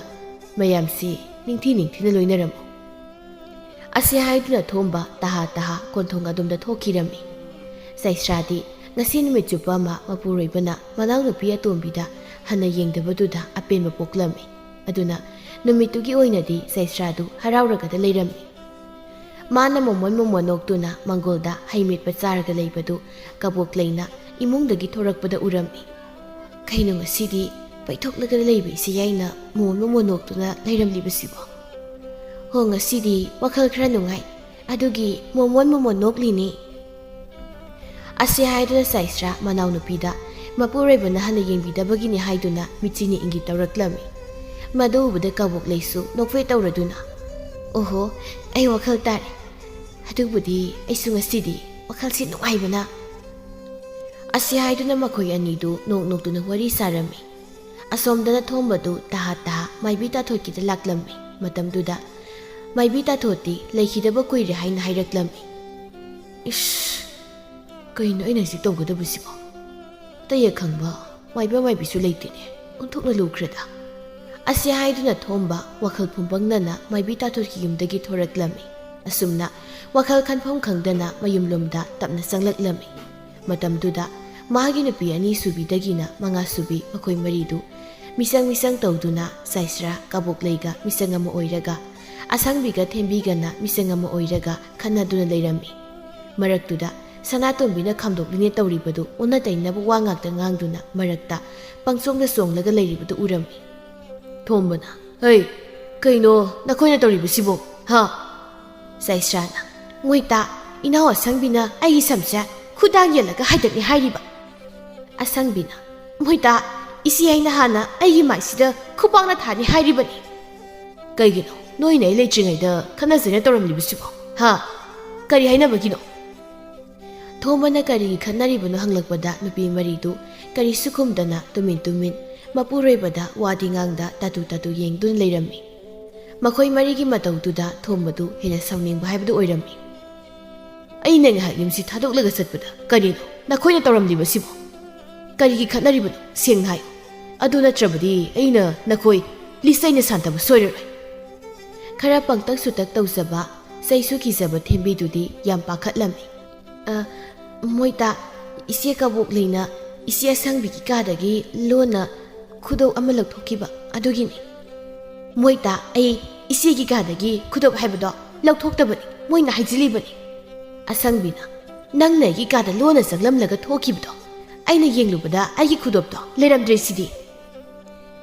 ꯃꯌꯥꯝꯁꯤ ꯅꯤꯡꯊꯤꯅ ꯂꯣꯏꯅꯔꯝꯃꯨ꯫ ꯑꯁꯤ ꯍꯥꯏꯗꯨꯅ ꯊꯣꯝꯕ ꯇꯍꯥ ꯀꯣꯟꯊꯣꯡ ꯑꯗꯣꯝꯗ ꯊꯣꯛꯈꯤꯔꯝꯃꯤ꯫ ꯆꯩꯁ꯭ꯔꯥꯗꯤ ꯉꯁꯤ ꯅꯨꯃꯤꯠ ꯆꯨꯞꯄ ꯑꯃ ꯃꯄꯨꯔꯣꯏꯕꯅ ꯃꯅꯥꯎꯅꯨꯄꯤ ꯑꯇꯣꯝꯕꯤꯗ ꯍꯟꯅ ꯌꯦꯡꯗꯕꯗꯨꯗ ꯑꯄꯦꯟꯕ ꯄꯣꯛꯂꯝꯃꯤ꯫ ꯑꯗꯨꯅ ꯅꯨꯃꯤꯠꯇꯨꯒꯤ ꯑꯣꯏꯅꯗꯤ ꯆꯩꯁ꯭ꯔꯥꯗꯨ ꯍꯔꯥꯎꯔꯒꯗ ꯂꯩꯔꯝꯃꯤ꯫ ꯃꯥꯅ ꯃꯣꯃꯣꯟ ꯅꯣꯛꯇꯨꯅ ꯃꯪꯒꯣꯜꯗ ꯍꯩ ꯃꯦꯠꯄ ꯆꯥꯔꯒ ꯂꯩꯕꯗꯨ ꯀꯕꯣꯛꯂꯩꯅ ꯏꯃꯨꯡꯗꯒꯤ ꯊꯣꯔꯛꯄꯗ ꯎꯔꯝꯃꯤ꯫ ꯀꯩꯅꯣ ꯉꯁꯤꯗꯤ ꯄꯩꯊꯣꯛꯂꯒ ꯂꯩꯕ ꯏꯆꯦꯌꯥꯏꯅ ꯃꯣꯃꯣꯟ ꯅꯣꯛꯇꯨꯅ ꯂꯩꯔꯝꯂꯤꯕꯁꯤꯕꯣ? ꯍꯣ, ꯉꯁꯤꯗꯤ ꯋꯥꯈꯜ ꯈꯔ ꯅꯨꯡꯉꯥꯏ ꯑꯗꯨꯒꯤ ꯃꯣꯃꯣꯟ ꯅꯣꯛꯂꯤꯅꯤ꯫ ꯑꯁꯤ ꯍꯥꯏꯗꯨꯅ ꯆꯩꯁ꯭ꯔꯥ ꯃꯅꯥꯎꯅꯨꯄꯤꯗ ꯃꯄꯨꯔꯣꯏꯕꯅ ꯍꯟꯅ ꯌꯦꯡꯕꯤꯗꯕꯒꯤꯅꯤ ꯍꯥꯏꯗꯨꯅ ꯃꯤꯆꯤꯅ ꯏꯪꯒꯤꯠ ꯇꯧꯔꯛꯂꯝꯃꯤ꯫ ꯃꯗꯨ ꯎꯕꯗ ꯀꯕꯣꯛꯂꯩꯁꯨ ꯅꯣꯛꯐꯦꯠ ꯇꯧꯔꯗꯨꯅ ꯑꯣꯍꯣ, ꯑꯩ ꯋꯥꯈꯜ ꯇꯥꯔꯦ꯫ ꯑꯗꯨꯕꯨꯗꯤ ꯑꯩꯁꯨ ꯉꯁꯤꯗꯤ ꯋꯥꯈꯜꯁꯤ ꯅꯨꯡꯉꯥꯏꯕꯅ꯫ ꯑꯁꯤ ꯍꯥꯏꯗꯨꯅ ꯃꯈꯣꯏ ꯑꯅꯤꯗꯨ ꯅꯣꯛꯇꯨꯅ ꯋꯥꯔꯤ ꯁꯥꯔꯝꯃꯤ꯫ ꯑꯁꯣꯝꯗꯅ ꯊꯣꯝꯕꯗꯨ ꯇꯍꯥ ꯃꯥꯏꯕꯤ ꯇꯥꯊꯣꯠꯀꯤꯗ ꯂꯥꯛꯂꯝꯃꯤ꯫ ꯃꯇꯝꯗꯨꯗ ꯃꯥꯏꯕꯤ ꯇꯥꯊꯣꯠꯇꯤ ꯂꯩꯈꯤꯗꯕ ꯀꯨꯏꯔꯦ ꯍꯥꯏꯅ ꯍꯥꯏꯔꯛꯂꯝꯃꯤ꯫ ꯏꯁ, ꯀꯩꯅꯣ ꯑꯩꯅ ꯍꯧꯖꯤꯛ ꯇꯧꯒꯗꯕꯁꯤꯕꯣ? ꯇꯌꯦ ꯈꯪꯕ ꯃꯥꯏꯕꯤꯁꯨ ꯂꯩꯇꯦꯅꯦ꯫ ꯑꯣꯟꯊꯣꯛꯅ ꯂꯨꯈ꯭ꯔꯦꯗ꯫ ꯑꯁꯤ ꯍꯥꯏꯗꯨꯅ ꯊꯣꯝꯕ ꯋꯥꯈꯜ ꯄꯨꯝꯕꯪꯅꯅ ꯃꯥꯏꯕꯤ ꯇꯥꯊꯣꯠꯀꯤ ꯌꯨꯝꯗꯒꯤ ꯊꯣꯔꯛꯂꯝꯃꯤ꯫ ꯑꯁꯨꯝꯅ ꯋꯥꯈꯜ ꯈꯟꯐꯝ ꯈꯪꯗꯅ ꯃꯌꯨꯝꯂꯣꯝꯗ ꯇꯞꯅ ꯆꯪꯂꯛꯂꯝꯃꯤ꯫ ꯃꯇꯝꯗꯨꯗ ꯃꯥꯒꯤ ꯅꯨꯄꯤ 2 ꯁꯨꯕꯤꯗꯒꯤꯅ 5 ꯁꯨꯕꯤ ꯃꯈꯣꯏ ꯃꯔꯤꯗꯨ ꯃꯤꯆꯪ ꯇꯧꯗꯨꯅ ꯆꯩꯁ꯭ꯔꯥ ꯀꯕꯣꯛꯂꯩꯒ ꯃꯤꯆꯪ ꯑꯃ ꯑꯣꯏꯔꯒ ꯑꯁꯪꯕꯤꯒ ꯊꯦꯝꯕꯤꯒꯅ ꯃꯤꯆꯪ ꯑꯃ ꯑꯣꯏꯔꯒ ꯈꯟꯅꯗꯨꯅ ꯂꯩꯔꯝꯃꯤ꯫ ꯃꯔꯛꯇꯨꯗ ꯁꯅꯥꯇꯣꯝꯕꯤꯅ ꯈꯥꯝꯗꯣꯛꯂꯤꯅꯦ ꯇꯧꯔꯤꯕꯗꯨ ꯑꯣꯟꯅ ꯇꯩꯅꯕ ꯋꯥ ꯉꯥꯛꯇ ꯉꯥꯡꯗꯨꯅ ꯃꯔꯛꯇ ꯄꯪꯆꯣꯡꯗ ꯆꯣꯡꯂꯒ ꯂꯩꯔꯤꯕꯗꯨ ꯎꯔꯝꯃꯤ꯫ ꯊꯣꯝꯕꯅ ꯍꯩ, ꯀꯩꯅꯣ ꯅꯈꯣꯏꯅ ꯇꯧꯔꯤꯕꯁꯤꯕꯣ? ꯍꯥ? ꯆꯩꯁ꯭ꯔꯥꯅ ꯃꯣꯏꯇꯥ, ꯏꯅꯥꯎ ꯑꯁꯪꯕꯤꯅ ꯑꯩꯒꯤ ꯁꯝꯁꯦ ꯈꯨꯗꯥꯡ ꯌꯦꯜꯂꯒ ꯍꯥꯏꯗꯠꯂꯤ ꯍꯥꯏꯔꯤꯕ꯫ ꯑꯁꯪꯕꯤꯅ ꯃꯣꯏꯇꯥ, ꯏꯆꯦ ꯑꯩꯅ ꯍꯥꯟꯅ ꯑꯩꯒꯤ ꯃꯥꯏꯁꯤꯗ ꯈꯨꯄꯥꯛꯅ ꯊꯥꯅꯤ ꯍꯥꯏꯔꯤꯕꯅꯤ꯫ ꯀꯩꯒꯤꯅꯣ ꯅꯣꯏꯅ ꯑꯩ ꯂꯩꯇ꯭ꯔꯤꯉꯩꯗ ꯈꯠꯅꯖꯅ ꯇꯧꯔꯝꯂꯤꯕꯁꯤꯕꯣ? ꯍꯥ? ꯀꯔꯤ ꯍꯥꯏꯅꯕꯒꯤꯅꯣ? ꯊꯣꯝꯕꯅ ꯀꯔꯤꯒꯤ ꯈꯠꯅꯔꯤꯕꯅꯣ ꯍꯪꯂꯛꯄꯗ ꯅꯨꯄꯤ ꯃꯔꯤꯗꯨ ꯀꯔꯤꯁꯨ ꯈꯨꯝꯗꯅ ꯇꯨꯃꯤꯟ ꯃꯄꯨꯔꯣꯏꯕꯗ ꯋꯥꯗꯤ ꯉꯥꯡꯗ ꯇꯥꯇꯨ ꯌꯦꯡꯗꯨꯅ ꯂꯩꯔꯝꯃꯤ꯫ ꯃꯈꯣꯏ ꯃꯔꯤꯒꯤ ꯃꯇꯧꯗꯨꯗ ꯊꯣꯝꯕꯗꯨ ꯍꯦꯟꯅ ꯁꯥꯎꯅꯤꯡꯕ ꯍꯥꯏꯕꯗꯨ ꯑꯣꯏꯔꯝꯃꯤ꯫ ꯑꯩꯅ ꯉꯥꯏꯍꯥꯛ ꯌꯨꯝꯁꯤ ꯊꯥꯗꯣꯛꯂꯒ ꯆꯠꯄꯗ ꯀꯔꯤꯅꯣ ꯅꯈꯣꯏꯅ ꯇꯧꯔꯝꯂꯤꯕꯁꯤꯕꯣ? ꯀꯔꯤꯒꯤ ꯈꯠꯅꯔꯤꯕꯅꯣ ꯁꯦꯡꯅ ꯍꯥꯏꯌꯨ꯫ ꯑꯗꯨ ꯅꯠꯇ꯭ꯔꯕꯗꯤ ꯑꯩꯅ ꯅꯈꯣꯏ ꯂꯤꯆꯩꯅ ꯁꯥꯟꯇꯕ ꯁꯣꯏꯔꯔꯣꯏ꯫ ꯈꯔ ꯄꯪꯇꯛ ꯁꯨꯇꯛ ꯇꯧꯖꯕ ꯆꯩꯁꯨ ꯀꯤꯖꯕ ꯊꯦꯝꯕꯤꯗꯨꯗꯤ ꯌꯥꯝ ꯄꯥꯈꯠꯂꯝꯃꯤ꯫ ꯃꯣꯏꯇꯥ, ꯏꯆꯦ ꯀꯕꯣꯛꯂꯩꯅ ꯏꯆꯦ ꯑꯁꯪꯕꯤꯒꯤ ꯀꯥꯗꯒꯤ ꯂꯣꯟꯅ ꯈꯨꯗꯣꯞ ꯑꯃ ꯂꯧꯊꯣꯛꯈꯤꯕ ꯑꯗꯨꯒꯤꯅꯤ꯫ ꯃꯣꯏꯇꯥ, ꯑꯩ ꯏꯆꯦꯒꯤ ꯀꯥꯗꯒꯤ ꯈꯨꯗꯣꯞ ꯍꯥꯏꯕꯗꯣ ꯂꯧꯊꯣꯛꯇꯕꯅꯤ, ꯃꯣꯏꯅ ꯍꯥꯏꯖꯤꯜꯂꯤꯕꯅꯤ꯫ ꯑꯁꯪꯕꯤꯅ ꯅꯪꯅ ꯑꯩꯒꯤ ꯀꯥꯗ ꯂꯣꯟꯅ ꯆꯪꯂꯝꯂꯒ ꯊꯣꯛꯈꯤꯕꯗꯣ ꯑꯩꯅ ꯌꯦꯡꯂꯨꯕꯗ ꯑꯩꯒꯤ ꯈꯨꯗꯣꯞꯇꯣ ꯂꯩꯔꯝꯗ꯭ꯔꯦ ꯁꯤꯗꯤ꯫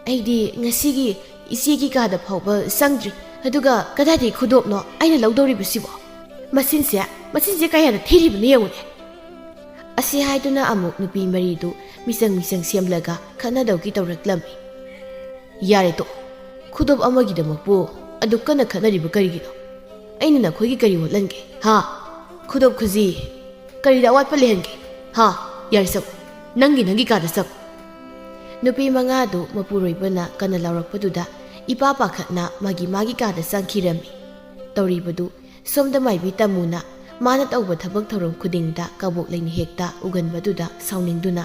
ꯑꯩꯗꯤ ꯉꯁꯤꯒꯤ ꯏꯆꯦꯒꯤ ꯀꯥꯗ ꯐꯥꯎꯕ ꯆꯪꯗ꯭ꯔꯤ, ꯑꯗꯨꯒ ꯀꯗꯥꯏꯗꯒꯤ ꯈꯨꯗꯣꯞꯅꯣ ꯑꯩꯅ ꯂꯧꯗꯧꯔꯤꯕꯁꯤꯕꯣ? ꯃꯆꯤꯟꯁꯦ ꯀꯌꯥꯗ ꯊꯤꯔꯤꯕꯅꯣ ꯌꯦꯡꯉꯨꯅꯦ꯫ ꯑꯁꯤ ꯍꯥꯏꯗꯨꯅ ꯑꯃꯨꯛ ꯅꯨꯄꯤ ꯃꯔꯤꯗꯨ ꯃꯤꯆꯪ ꯁꯦꯝꯂꯒ ꯈꯠꯅꯗꯧꯒꯤ ꯇꯧꯔꯛꯂꯝꯃꯤ꯫ ꯌꯥꯔꯦ ꯇꯣꯛꯑꯣ, ꯈꯨꯗꯣꯞ ꯑꯃꯒꯤꯗꯃꯛꯄꯨ ꯑꯗꯨꯛ ꯀꯟꯅ ꯈꯠꯅꯔꯤꯕ ꯀꯔꯤꯒꯤꯅꯣ? ꯑꯩꯅ ꯅꯈꯣꯏꯒꯤ ꯀꯔꯤ ꯋꯥꯠꯍꯟꯒꯦ? ꯍꯥ? ꯈꯨꯗꯣꯞ ꯈꯨꯖꯤ ꯀꯔꯤꯗ ꯑꯋꯥꯠꯄ ꯂꯩꯍꯟꯒꯦ? ꯍꯥ? ꯌꯥꯔꯦ ꯆꯪꯉꯨ, ꯅꯪꯒꯤ ꯀꯥꯗ ꯆꯪꯉꯨ꯫ ꯅꯨꯄꯤ 5ꯗꯨ ꯃꯄꯨꯔꯣꯏꯕꯅ ꯀꯟꯅ ꯂꯥꯎꯔꯛꯄꯗꯨꯗ ꯏꯄꯥ ꯄꯥꯈꯠꯅ ꯃꯥꯒꯤ ꯀꯥꯗ ꯆꯪꯈꯤꯔꯝꯃꯤ꯫ ꯇꯧꯔꯤꯕꯗꯨ ꯁꯣꯝꯗ ꯃꯥꯏꯕꯤ ꯇꯃꯨꯅ ꯃꯥꯅ ꯇꯧꯕ ꯊꯕꯛ ꯊꯧꯔꯝ ꯈꯨꯗꯤꯡꯗ ꯀꯕꯣꯛꯂꯩꯅ ꯍꯦꯛꯇ ꯎꯒꯟꯕꯗꯨꯗ ꯁꯥꯎꯅꯤꯡꯗꯨꯅ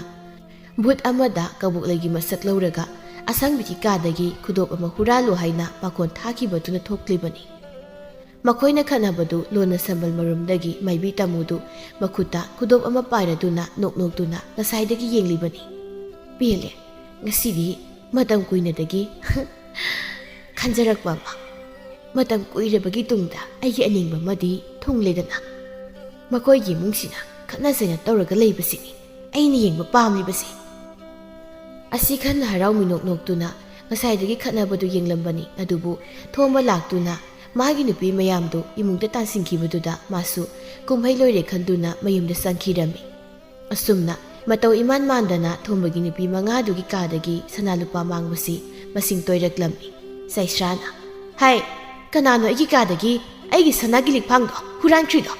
ꯚꯨꯠ ꯑꯃꯗ ꯀꯕꯣꯛꯂꯩꯒꯤ ꯃꯁꯛ ꯂꯧꯔꯒ ꯑꯁꯪꯕꯤꯒꯤ ꯀꯥꯗꯒꯤ ꯈꯨꯗꯣꯞ ꯑꯃ ꯍꯨꯔꯥꯜꯂꯨ ꯍꯥꯏꯅ ꯄꯥꯈꯣꯟ ꯊꯥꯈꯤꯕꯗꯨꯅ ꯊꯣꯛꯂꯤꯕꯅꯤ꯫ ꯃꯈꯣꯏꯅ ꯈꯠꯅꯕꯗꯨ ꯂꯣꯟꯅ ꯁꯝꯕꯜ ꯃꯔꯨꯝꯗꯒꯤ ꯃꯥꯏꯕꯤ ꯇꯃꯨꯗꯨ ꯃꯈꯨꯠꯇ ꯈꯨꯗꯣꯞ ꯑꯃ ꯄꯥꯏꯔꯗꯨꯅ ꯅꯣꯛꯇꯨꯅ ꯉꯁꯥꯏꯗꯒꯤ ꯌꯦꯡꯂꯤꯕꯅꯤ꯫ ꯄꯦꯜꯂꯦ, ꯉꯁꯤꯗꯤ ꯃꯇꯝ ꯀꯨꯏꯅꯗꯒꯤ ꯈꯟꯖꯔꯛꯄ ꯑꯃ, ꯃꯇꯝ ꯀꯨꯏꯔꯕꯒꯤ ꯇꯨꯡꯗ ꯑꯩꯒꯤ ꯑꯅꯤꯡꯕ ꯑꯃꯗꯤ ꯊꯨꯡꯂꯦꯗꯅ꯫ ꯃꯈꯣꯏꯒꯤ ꯏꯃꯨꯡꯁꯤꯅ ꯈꯠꯅ ꯇꯧꯔꯒ ꯂꯩꯕꯁꯤꯅꯤ ꯑꯩꯅ ꯌꯦꯡꯕ ꯄꯥꯝꯂꯤꯕꯁꯤ꯫ ꯑꯁꯤ ꯈꯟꯅ ꯍꯔꯥꯎ ꯃꯤꯅꯣꯛ ꯅꯣꯛꯇꯨꯅ ꯉꯁꯥꯏꯗꯒꯤ ꯈꯠꯅꯕꯗꯨ ꯌꯦꯡꯂꯝꯕꯅꯤ꯫ ꯑꯗꯨꯕꯨ ꯊꯣꯝꯕ ꯂꯥꯛꯇꯨꯅ ꯃꯥꯒꯤ ꯅꯨꯄꯤ ꯃꯌꯥꯝꯗꯨ ꯏꯃꯨꯡꯗ ꯇꯥꯟꯁꯤꯟꯈꯤꯕꯗꯨꯗ ꯃꯥꯁꯨ ꯀꯨꯝꯍꯩ ꯂꯣꯏꯔꯦ ꯈꯟꯗꯨꯅ ꯃꯌꯨꯝꯗ ꯆꯪꯈꯤꯔꯝꯃꯤ꯫ ꯑꯁꯨꯝꯅ ꯃꯇꯧ ꯏꯃꯥꯟ ꯃꯥꯟꯗꯅ ꯊꯣꯝꯕꯒꯤ ꯅꯨꯄꯤ ꯃꯉꯥꯗꯨꯒꯤ ꯀꯥꯗꯒꯤ ꯁꯅꯥ ꯂꯨꯄꯥ ꯃꯥꯡꯕꯁꯤ ꯃꯁꯤꯡ ꯇꯣꯏꯔꯛꯂꯝꯃꯤ꯫ ꯆꯩꯁ꯭ꯔꯥꯅ "ꯍꯥꯏ, ꯀꯅꯥꯅꯣ ꯑꯩꯒꯤ ꯀꯥꯗꯒꯤ ꯑꯩꯒꯤ ꯁꯅꯥꯒꯤ ꯂꯤꯛꯐꯥꯡꯗꯣ ꯍꯨꯔꯥꯟꯈ꯭ꯔꯤꯗꯣ?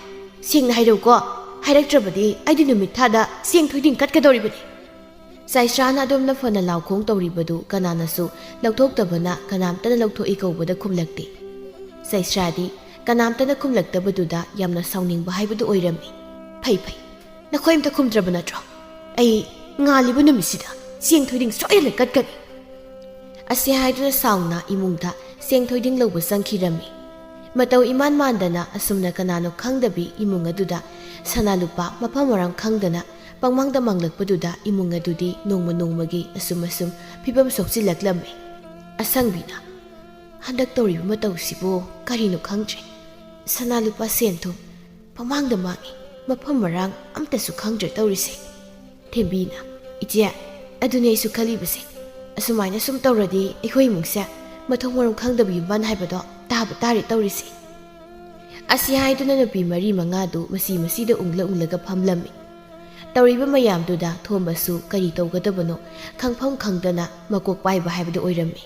ꯁꯦꯡꯅ ꯍꯥꯏꯔꯛꯎꯀꯣ, ꯍꯥꯏꯔꯛꯇ꯭ꯔꯕꯗꯤ ꯑꯩꯗꯤ ꯅꯨꯃꯤꯠ ꯊꯥꯗ ꯆꯦꯡ ꯊꯣꯏꯗꯤꯡ ꯀꯠꯀꯗꯧꯔꯤꯕꯅꯤ"꯫ ꯆꯩꯁ꯭ꯔꯥꯅ ꯑꯗꯣꯝꯅ ꯐꯅ ꯂꯥꯎꯈꯣꯡ ꯇꯧꯔꯤꯕꯗꯨ ꯀꯅꯥꯅꯁꯨ ꯂꯧꯊꯣꯛꯇꯕꯅ ꯀꯅꯥꯝꯇꯅ ꯂꯧꯊꯣꯛꯏ ꯀꯧꯕꯗ ꯈꯨꯝꯂꯛꯇꯦ꯫ ꯆꯩꯁ꯭ꯔꯥꯗꯤ ꯀꯅꯥꯝꯇꯅ ꯈꯨꯝꯂꯛꯇꯕꯗꯨꯗ ꯌꯥꯝꯅ ꯁꯥꯎꯅꯤꯡꯕ ꯍꯥꯏꯕꯗꯨ ꯑꯣꯏꯔꯝꯃꯤ꯫ ꯐꯩ ꯐꯩ, ꯅꯈꯣꯏ ꯑꯝꯇ ꯈꯨꯝꯗ꯭ꯔꯕ ꯅꯠꯇ꯭ꯔꯣ? ꯑꯩ ꯉꯥꯜꯂꯤꯕ ꯅꯨꯃꯤꯠꯁꯤꯗ ꯆꯦꯡ ꯊꯣꯏꯗꯤꯡ ꯁꯣꯏꯗꯅ ꯀꯠꯀꯅꯤ꯫ ꯑꯁꯤ ꯍꯥꯏꯗꯨꯅ ꯁꯥꯎꯅ ꯏꯃꯨꯡꯗ ꯆꯦꯡ ꯊꯣꯏꯗꯤꯡ ꯂꯧꯕ ꯆꯪꯈꯤꯔꯝꯃꯤ꯫ ꯃꯇꯧ ꯏꯃꯥꯟ ꯃꯥꯟꯗꯅ ꯑꯁꯨꯝꯅ ꯀꯅꯥꯅꯣ ꯈꯪꯗꯕꯤ ꯏꯃꯨꯡ ꯑꯗꯨꯗ ꯁꯅꯥ ꯂꯨꯄꯥ ꯃꯐꯝ ꯃꯔꯥꯡ ꯈꯪꯗꯅ ꯄꯪꯃꯥꯡꯗ ꯃꯥꯡꯂꯛꯄꯗꯨꯗ ꯏꯃꯨꯡ ꯑꯗꯨꯗꯤ ꯅꯣꯡꯃ ꯅꯣꯡꯃꯒꯤ ꯑꯁꯨꯝ ꯐꯤꯕꯝ ꯁꯣꯛꯆꯤꯜꯂꯛꯂꯝꯃꯤ꯫ ꯑꯁꯪꯕꯤꯅ "ꯍꯟꯗꯛ ꯇꯧꯔꯤꯕ ꯃꯇꯧꯁꯤꯕꯨ ꯀꯔꯤꯅꯣ ꯈꯪꯗ꯭ꯔꯦ, ꯁꯅꯥ ꯂꯨꯄꯥ ꯁꯦꯟ ꯊꯨꯝ ꯄꯪꯃꯥꯡꯗ ꯃꯥꯡꯉꯤ, ꯃꯐꯝ ꯃꯔꯥꯡ ꯑꯝꯇꯁꯨ ꯈꯪꯗ꯭ꯔꯦ ꯇꯧꯔꯤꯁꯦ"꯫ ꯊꯦꯝꯕꯤꯅ "ꯏꯆꯦ, ꯑꯗꯨꯅꯦ ꯑꯩꯁꯨ ꯈꯜꯂꯤꯕꯁꯦ, ꯑꯁꯨꯃꯥꯏꯅ ꯁꯨꯝ ꯇꯧꯔꯗꯤ ꯑꯩꯈꯣꯏ ꯏꯃꯨꯡꯁꯦ ꯃꯊꯣꯡ ꯃꯔꯝ ꯈꯪꯗꯕ ꯌꯨꯝꯕꯥꯟ ꯍꯥꯏꯕꯗꯣ ꯇꯥꯕ ꯇꯥꯔꯦ ꯇꯧꯔꯤꯁꯦ"꯫ ꯑꯁꯤ ꯍꯥꯏꯗꯨꯅ ꯅꯨꯄꯤ ꯃꯔꯤ ꯃꯉꯥꯗꯨ ꯃꯁꯤꯗ ꯎꯡꯂꯒ ꯐꯝꯂꯝꯃꯤ꯫ ꯇꯧꯔꯤꯕ ꯃꯌꯥꯝꯗꯨꯗ ꯊꯣꯝꯕꯁꯨ ꯀꯔꯤ ꯇꯧꯒꯗꯕꯅꯣ ꯈꯪꯐꯝ ꯈꯪꯗꯅ ꯃꯀꯣꯛ ꯄꯥꯏꯕ ꯍꯥꯏꯕꯗꯨ ꯑꯣꯏꯔꯝꯃꯤ꯫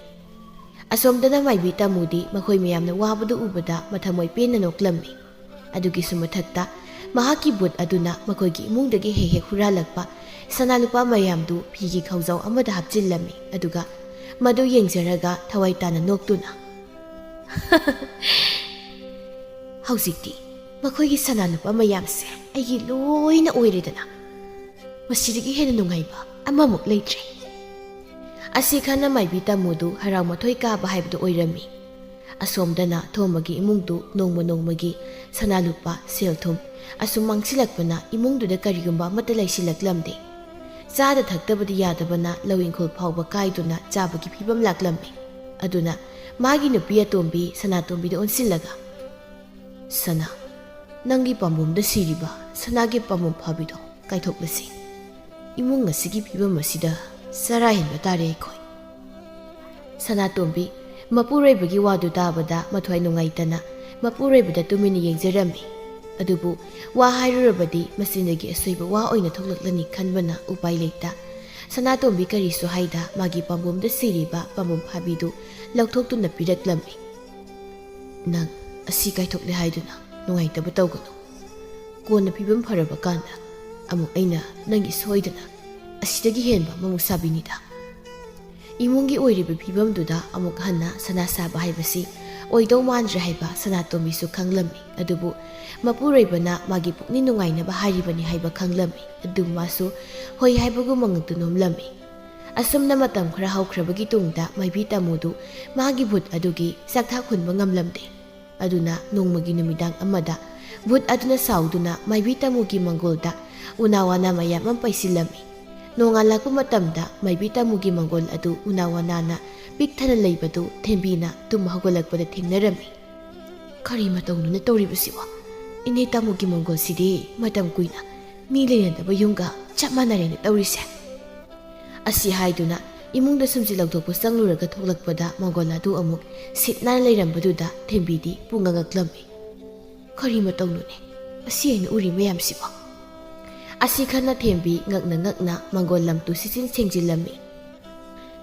ꯑꯁꯣꯝꯗꯅ ꯃꯥꯏꯕꯤ ꯇꯥꯃꯨꯗꯤ ꯃꯈꯣꯏ ꯃꯌꯥꯝꯅ ꯋꯥꯕꯗꯨ ꯎꯕꯗ ꯃꯊꯃꯣꯏ ꯄꯦꯟꯅ ꯅꯣꯛꯂꯝꯃꯤ꯫ ꯑꯗꯨꯒꯤꯁꯨ ꯃꯊꯛꯇ ꯃꯍꯥꯛꯀꯤ ꯚꯨꯠ ꯑꯗꯨꯅ ꯃꯈꯣꯏꯒꯤ ꯏꯃꯨꯡꯗꯒꯤ ꯍꯦꯛ ꯍꯨꯔꯥꯜꯂꯛꯄ ꯁꯅꯥ ꯂꯨꯄꯥ ꯃꯌꯥꯝꯗꯨ ꯐꯤꯒꯤ ꯈꯧꯖꯥꯎ ꯑꯃꯗ ꯍꯥꯞꯆꯤꯜꯂꯝꯃꯤ꯫ ꯑꯗꯨꯒ ꯃꯗꯨ ꯌꯦꯡꯖꯔꯒ ꯊꯋꯥꯏ ꯇꯥꯅ ꯅꯣꯛꯇꯨꯅ "ꯍꯧꯖꯤꯛꯇꯤ ꯃꯈꯣꯏꯒꯤ ꯁꯅꯥ ꯂꯨꯄꯥ ꯃꯌꯥꯝꯁꯦ ꯑꯩꯒꯤ ꯂꯣꯏꯅ ꯑꯣꯏꯔꯦꯗꯅ, ꯃꯁꯤꯗꯒꯤ ꯍꯦꯟꯅ ꯅꯨꯡꯉꯥꯏꯕ ꯑꯃꯃꯨꯛ ꯂꯩꯇ꯭ꯔꯦ"꯫ ꯑꯁꯤ ꯈꯟꯅ ꯃꯥꯏꯕꯤ ꯇꯥꯃꯨꯗꯨ ꯍꯔꯥꯎ ꯃꯊꯣꯏ ꯀꯥꯕ ꯍꯥꯏꯕꯗꯨ ꯑꯣꯏꯔꯝꯃꯤ꯫ ꯑꯁꯣꯝꯗꯅ ꯊꯣꯝꯕꯒꯤ ꯏꯃꯨꯡꯗꯨ ꯅꯣꯡꯃ ꯅꯣꯡꯃꯒꯤ ꯁꯅꯥ ꯂꯨꯄꯥ ꯁꯦꯜ ꯊꯨꯝ ꯑꯁꯨꯝ ꯃꯥꯡꯁꯤꯜꯂꯛꯄꯅ ꯏꯃꯨꯡꯗꯨꯗ ꯀꯔꯤꯒꯨꯝꯕ ꯑꯃꯠꯇ ꯂꯩꯁꯤꯜꯂꯛꯂꯝꯗꯦ꯫ ꯆꯥꯗ ꯊꯛꯇꯕꯗꯤ ꯌꯥꯗꯕꯅ ꯂꯧ ꯏꯪꯈꯣꯜ ꯐꯥꯎꯕ ꯀꯥꯏꯗꯨꯅ ꯆꯥꯕꯒꯤ ꯐꯤꯕꯝ ꯂꯥꯛꯂꯝꯃꯤ꯫ ꯑꯗꯨꯅ ꯃꯥꯒꯤ ꯅꯨꯄꯤ ꯑꯇꯣꯝꯕꯤ ꯁꯅꯥꯇꯣꯝꯕꯤꯗ ꯑꯣꯟꯁꯤꯜꯂꯒ "ꯁꯅꯥ, ꯅꯪꯒꯤ ꯄꯥꯝꯕꯣꯝꯗ ꯁꯤꯔꯤꯕ ꯁꯅꯥꯒꯤ ꯄꯥꯝꯕꯣꯝ ꯐꯥꯕꯤꯗꯣ ꯀꯥꯏꯊꯣꯛꯂꯁꯤ꯫ ꯏꯃꯨꯡ ꯑꯁꯤꯒꯤ ꯐꯤꯕꯝ ꯑꯁꯤꯗ ꯆꯔꯥ ꯍꯦꯟꯕ ꯇꯥꯔꯦ ꯑꯩꯈꯣꯏ"꯫ ꯁꯅꯥꯇꯣꯝꯕꯤ ꯃꯄꯨꯔꯣꯏꯕꯒꯤ ꯋꯥꯗꯨ ꯇꯥꯕꯗ ꯃꯊ꯭ꯋꯥꯏ ꯅꯨꯡꯉꯥꯏꯇꯅ ꯃꯄꯨꯔꯣꯏꯕꯗ ꯇꯨꯃꯤꯟꯅ ꯌꯦꯡꯖꯔꯝꯃꯤ꯫ ꯑꯗꯨꯕꯨ ꯋꯥ ꯍꯥꯏꯔꯨꯔꯕꯗꯤ ꯃꯆꯤꯟꯗꯒꯤ ꯑꯁꯣꯏꯕ ꯋꯥ ꯑꯣꯏꯅ ꯊꯣꯛꯂꯛꯂꯅꯤ ꯈꯟꯕꯅ ꯎꯄꯥꯏ ꯂꯩꯇ ꯁꯅꯥꯇꯣꯝꯕꯤ ꯀꯔꯤꯁꯨ ꯍꯥꯏꯗ ꯃꯥꯒꯤ ꯄꯥꯝꯕꯣꯝꯗ ꯁꯤꯔꯤꯕ ꯄꯥꯝꯕꯣꯝ ꯐꯥꯕꯤꯗꯨ ꯂꯧꯊꯣꯛꯇꯨꯅ ꯄꯤꯔꯛꯂꯝꯃꯤ꯫ "ꯅꯪ ꯑꯁꯤ ꯀꯥꯏꯊꯣꯛꯂꯦ ꯍꯥꯏꯗꯨꯅ ꯅꯨꯡꯉꯥꯏꯇꯕ ꯇꯧꯒꯅꯨ꯫ ꯀꯣꯟꯅ ꯐꯤꯕꯝ ꯐꯔꯕ ꯀꯥꯟꯗ ꯑꯃꯨꯛ ꯑꯩꯅ ꯅꯪꯒꯤ ꯁꯣꯏꯗꯅ ꯑꯁꯤꯗꯒꯤ ꯍꯦꯟꯕ ꯑꯃꯃꯨꯛ ꯁꯥꯕꯤꯅꯤꯗ"꯫ ꯏꯃꯨꯡꯒꯤ ꯑꯣꯏꯔꯤꯕ ꯐꯤꯕꯝꯗꯨꯗ ꯑꯃꯨꯛ ꯍꯟꯅ ꯁꯅꯥ ꯁꯥꯕ ꯍꯥꯏꯕꯁꯤ ꯑꯣꯏꯗꯧ ꯃꯥꯟꯗ꯭ꯔꯦ ꯍꯥꯏꯕ ꯁꯅꯥꯇꯣꯝꯕꯤꯁꯨ ꯈꯪꯂꯝꯃꯤ꯫ ꯑꯗꯨꯕꯨ ꯃꯄꯨꯔꯣꯏꯕꯅ ꯃꯥꯒꯤ ꯄꯨꯛꯅꯤꯡ ꯅꯨꯡꯉꯥꯏꯅꯕ ꯍꯥꯏꯔꯤꯕꯅꯤ ꯍꯥꯏꯕ ꯈꯪꯂꯝꯃꯤ꯫ ꯑꯗꯨꯕꯨ ꯃꯥꯁꯨ ꯍꯣꯏ ꯍꯥꯏꯕꯒꯨꯝ ꯃꯉꯛꯇꯨ ꯅꯣꯝꯂꯝꯃꯤ꯫ ꯑꯁꯨꯝꯅ ꯃꯇꯝ ꯈꯔ ꯍꯧꯈ꯭ꯔꯕꯒꯤ ꯇꯨꯡꯗ ꯃꯥꯏꯕꯤ ꯇꯥꯃꯨꯗꯨ ꯃꯥꯒꯤ ꯚꯨꯠ ꯑꯗꯨꯒꯤ ꯆꯥꯛꯊꯥꯛ ꯍꯨꯟꯕ ꯉꯝꯂꯝꯗꯦ꯫ ꯑꯗꯨꯅ ꯅꯣꯡꯃꯒꯤ ꯅꯨꯃꯤꯗꯥꯡ ꯑꯃꯗ ꯚꯨꯠ ꯑꯗꯨꯅ ꯁꯥꯎꯗꯨꯅ ꯃꯥꯏꯕꯤ ꯇꯥꯃꯨꯒꯤ ꯃꯪꯒꯣꯜꯗ ꯎꯅꯥ ꯋꯥꯅ ꯃꯌꯥꯝ ꯑꯃ ꯄꯩꯁꯤꯜꯂꯝꯃꯤ꯫ ꯅꯣꯡꯉꯥꯜꯂꯛꯄ ꯃꯇꯝꯗ ꯃꯥꯏꯕꯤ ꯇꯥꯃꯨꯒꯤ ꯃꯪꯒꯣꯜ ꯑꯗꯨ ꯎꯅꯥ ꯋꯥꯅꯥꯅ ꯄꯤꯛ ꯊꯟꯅ ꯂꯩꯕꯗꯨ ꯊꯦꯝꯕꯤꯅ ꯇꯨꯝ ꯍꯧꯒꯠꯂꯛꯄꯗ ꯊꯦꯡꯅꯔꯝꯃꯤ꯫ "ꯀꯔꯤ ꯃꯇꯧꯅꯣꯅ ꯇꯧꯔꯤꯕꯁꯤꯕꯣ? ꯏꯅꯦ ꯇꯥꯃꯨꯒꯤ ꯃꯪꯒꯣꯜꯁꯤꯗꯤ ꯃꯇꯝ ꯀꯨꯏꯅ ꯃꯤ ꯂꯩꯅꯗꯕ ꯌꯨꯝꯒ ꯆꯞ ꯃꯥꯟꯅꯔꯦꯅ ꯇꯧꯔꯤꯁꯦ"꯫ ꯑꯁꯤ ꯍꯥꯏꯗꯨꯅ ꯏꯃꯨꯡꯗ ꯁꯨꯝꯆꯤꯠ ꯂꯧꯊꯣꯛꯄ ꯆꯪꯂꯨꯔꯒ ꯊꯣꯛꯂꯛꯄꯗ ꯃꯪꯒꯣꯜ ꯑꯗꯨ ꯑꯃꯨꯛ ꯁꯤꯠ ꯅꯥꯟꯅ ꯂꯩꯔꯝꯕꯗꯨꯗ ꯊꯦꯝꯕꯤꯗꯤ ꯄꯨꯡꯉ ꯉꯛꯂꯝꯃꯤ꯫ "ꯀꯔꯤ ꯃꯇꯧꯅꯣꯅꯦ ꯑꯁꯤ ꯑꯩꯅ ꯎꯔꯤ ꯃꯌꯥꯝꯁꯤꯕꯣ"꯫ ꯑꯁꯤ ꯈꯟꯅ ꯊꯦꯝꯕꯤ ꯉꯛꯅ ꯉꯛꯅ ꯃꯪꯒꯣꯜ ꯂꯝꯇꯨ ꯁꯤꯠꯆꯤꯟ ꯁꯦꯡꯖꯤꯜꯂꯝꯃꯤ꯫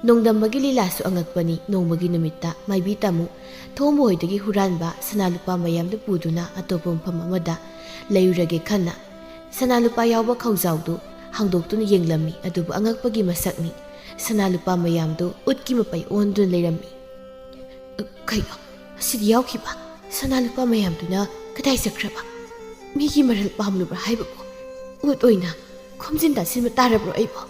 ꯅꯣꯡꯗꯝꯕꯒꯤ ꯂꯤꯂꯥꯁꯨ ꯑꯉꯛꯄꯅꯤ꯫ ꯅꯣꯡꯃꯒꯤ ꯅꯨꯃꯤꯠꯇ ꯃꯥꯏꯕꯤ ꯇꯥꯃꯨ ꯊꯣꯝꯕ ꯍꯣꯏꯗꯒꯤ ꯍꯨꯔꯥꯟꯕ ꯁꯅꯥ ꯂꯨꯄꯥ ꯃꯌꯥꯝꯗꯨ ꯄꯨꯗꯨꯅ ꯑꯇꯣꯞꯄ ꯃꯐꯝ ꯑꯃꯗ ꯂꯩꯔꯨꯔꯒꯦ ꯈꯟꯅ ꯁꯅꯥ ꯂꯨꯄꯥ ꯌꯥꯎꯕ ꯈꯧꯖꯥꯎꯗꯨ ꯍꯥꯡꯗꯣꯛꯇꯨꯅ ꯌꯦꯡꯂꯝꯃꯤ꯫ ꯑꯗꯨꯕꯨ ꯑꯉꯛꯄꯒꯤ ꯃꯁꯛꯅꯤ, ꯁꯅꯥ ꯂꯨꯄꯥ ꯃꯌꯥꯝꯗꯨ ꯎꯠꯀꯤ ꯃꯄꯩ ꯑꯣꯟꯗꯨꯅ ꯂꯩꯔꯝꯃꯤ꯫ "ꯀꯩꯅꯣ ꯑꯁꯤꯗꯤ ꯌꯥꯎꯈꯤꯕ ꯁꯅꯥ ꯂꯨꯄꯥ ꯃꯌꯥꯝꯗꯨꯅ ꯀꯗꯥꯏ ꯆꯠꯈ꯭ꯔꯕ? ꯃꯤꯒꯤ ꯃꯔꯜ ꯄꯥꯝꯂꯨꯕ꯭ꯔꯥ ꯍꯥꯏꯕꯕꯨ ꯎꯠ ꯑꯣꯏꯅ ꯈꯣꯝꯖꯤꯟ ꯇꯥꯁꯤꯟꯕ ꯇꯥꯔꯕ꯭ꯔꯣ ꯑꯩꯕꯣ"꯫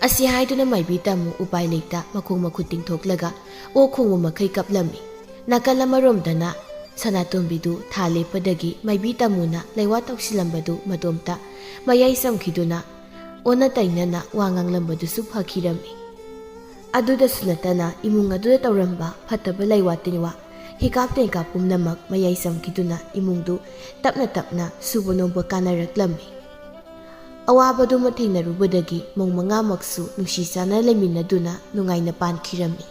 ꯑꯁꯤ ꯍꯥꯏꯗꯨꯅ ꯃꯥꯏꯕꯤ ꯇꯥꯃꯨ ꯎꯄꯥꯏ ꯂꯩꯇ ꯃꯈꯣꯡ ꯃꯈꯨꯠ ꯇꯤꯡꯊꯣꯛꯂꯒ ꯑꯣꯛ ꯈꯣꯡꯕ ꯃꯈꯩ ꯀꯞꯂꯝꯃꯤ꯫ ꯅꯥꯀꯜ ꯑꯃꯔꯣꯝꯗꯅ ꯁꯅꯥꯇꯣꯝꯕꯤꯗꯨ ꯊꯥ ꯂꯦꯞꯄꯗꯒꯤ ꯃꯥꯏꯕꯤ ꯇꯥꯃꯨꯅ ꯂꯩꯋꯥ ꯇꯧꯁꯤꯜꯂꯝꯕꯗꯨ ꯃꯇꯣꯝꯇ ꯃꯌꯥꯏ ꯆꯝꯈꯤꯗꯨꯅ ꯑꯣꯟꯅ ꯇꯩꯅꯅ ꯋꯥ ꯉꯥꯡꯂꯝꯕꯗꯨꯁꯨ ꯐꯈꯤꯔꯝꯃꯤ꯫ ꯑꯗꯨꯗꯁꯨ ꯅꯠꯇꯅ ꯏꯃꯨꯡ ꯑꯗꯨꯗ ꯇꯧꯔꯝꯕ ꯐꯠꯇꯕ ꯂꯩꯋꯥ ꯇꯤꯟꯋꯥ ꯍꯤꯀꯥꯞ ꯇꯦꯟꯀꯥꯞ ꯄꯨꯝꯅꯃꯛ ꯃꯌꯥꯏ ꯆꯝꯈꯤꯗꯨꯅ ꯏꯃꯨꯡꯗꯨ ꯇꯞꯅ ꯇꯞꯅ ꯁꯨꯕ ꯅꯣꯝꯕ ꯀꯥꯟꯅꯔꯛꯂꯝꯃꯤ꯫ ꯑꯋꯥꯕꯗꯨꯃ ꯊꯦꯡꯅꯔꯨꯕꯗꯒꯤ ꯃꯧ ꯃꯉꯥꯃꯛꯁꯨ ꯅꯨꯡꯁꯤ ꯆꯥꯟꯅ ꯂꯩꯃꯤꯟꯅꯗꯨꯅ ꯅꯨꯡꯉꯥꯏꯅ ꯄꯥꯟꯈꯤꯔꯝꯃꯤ꯫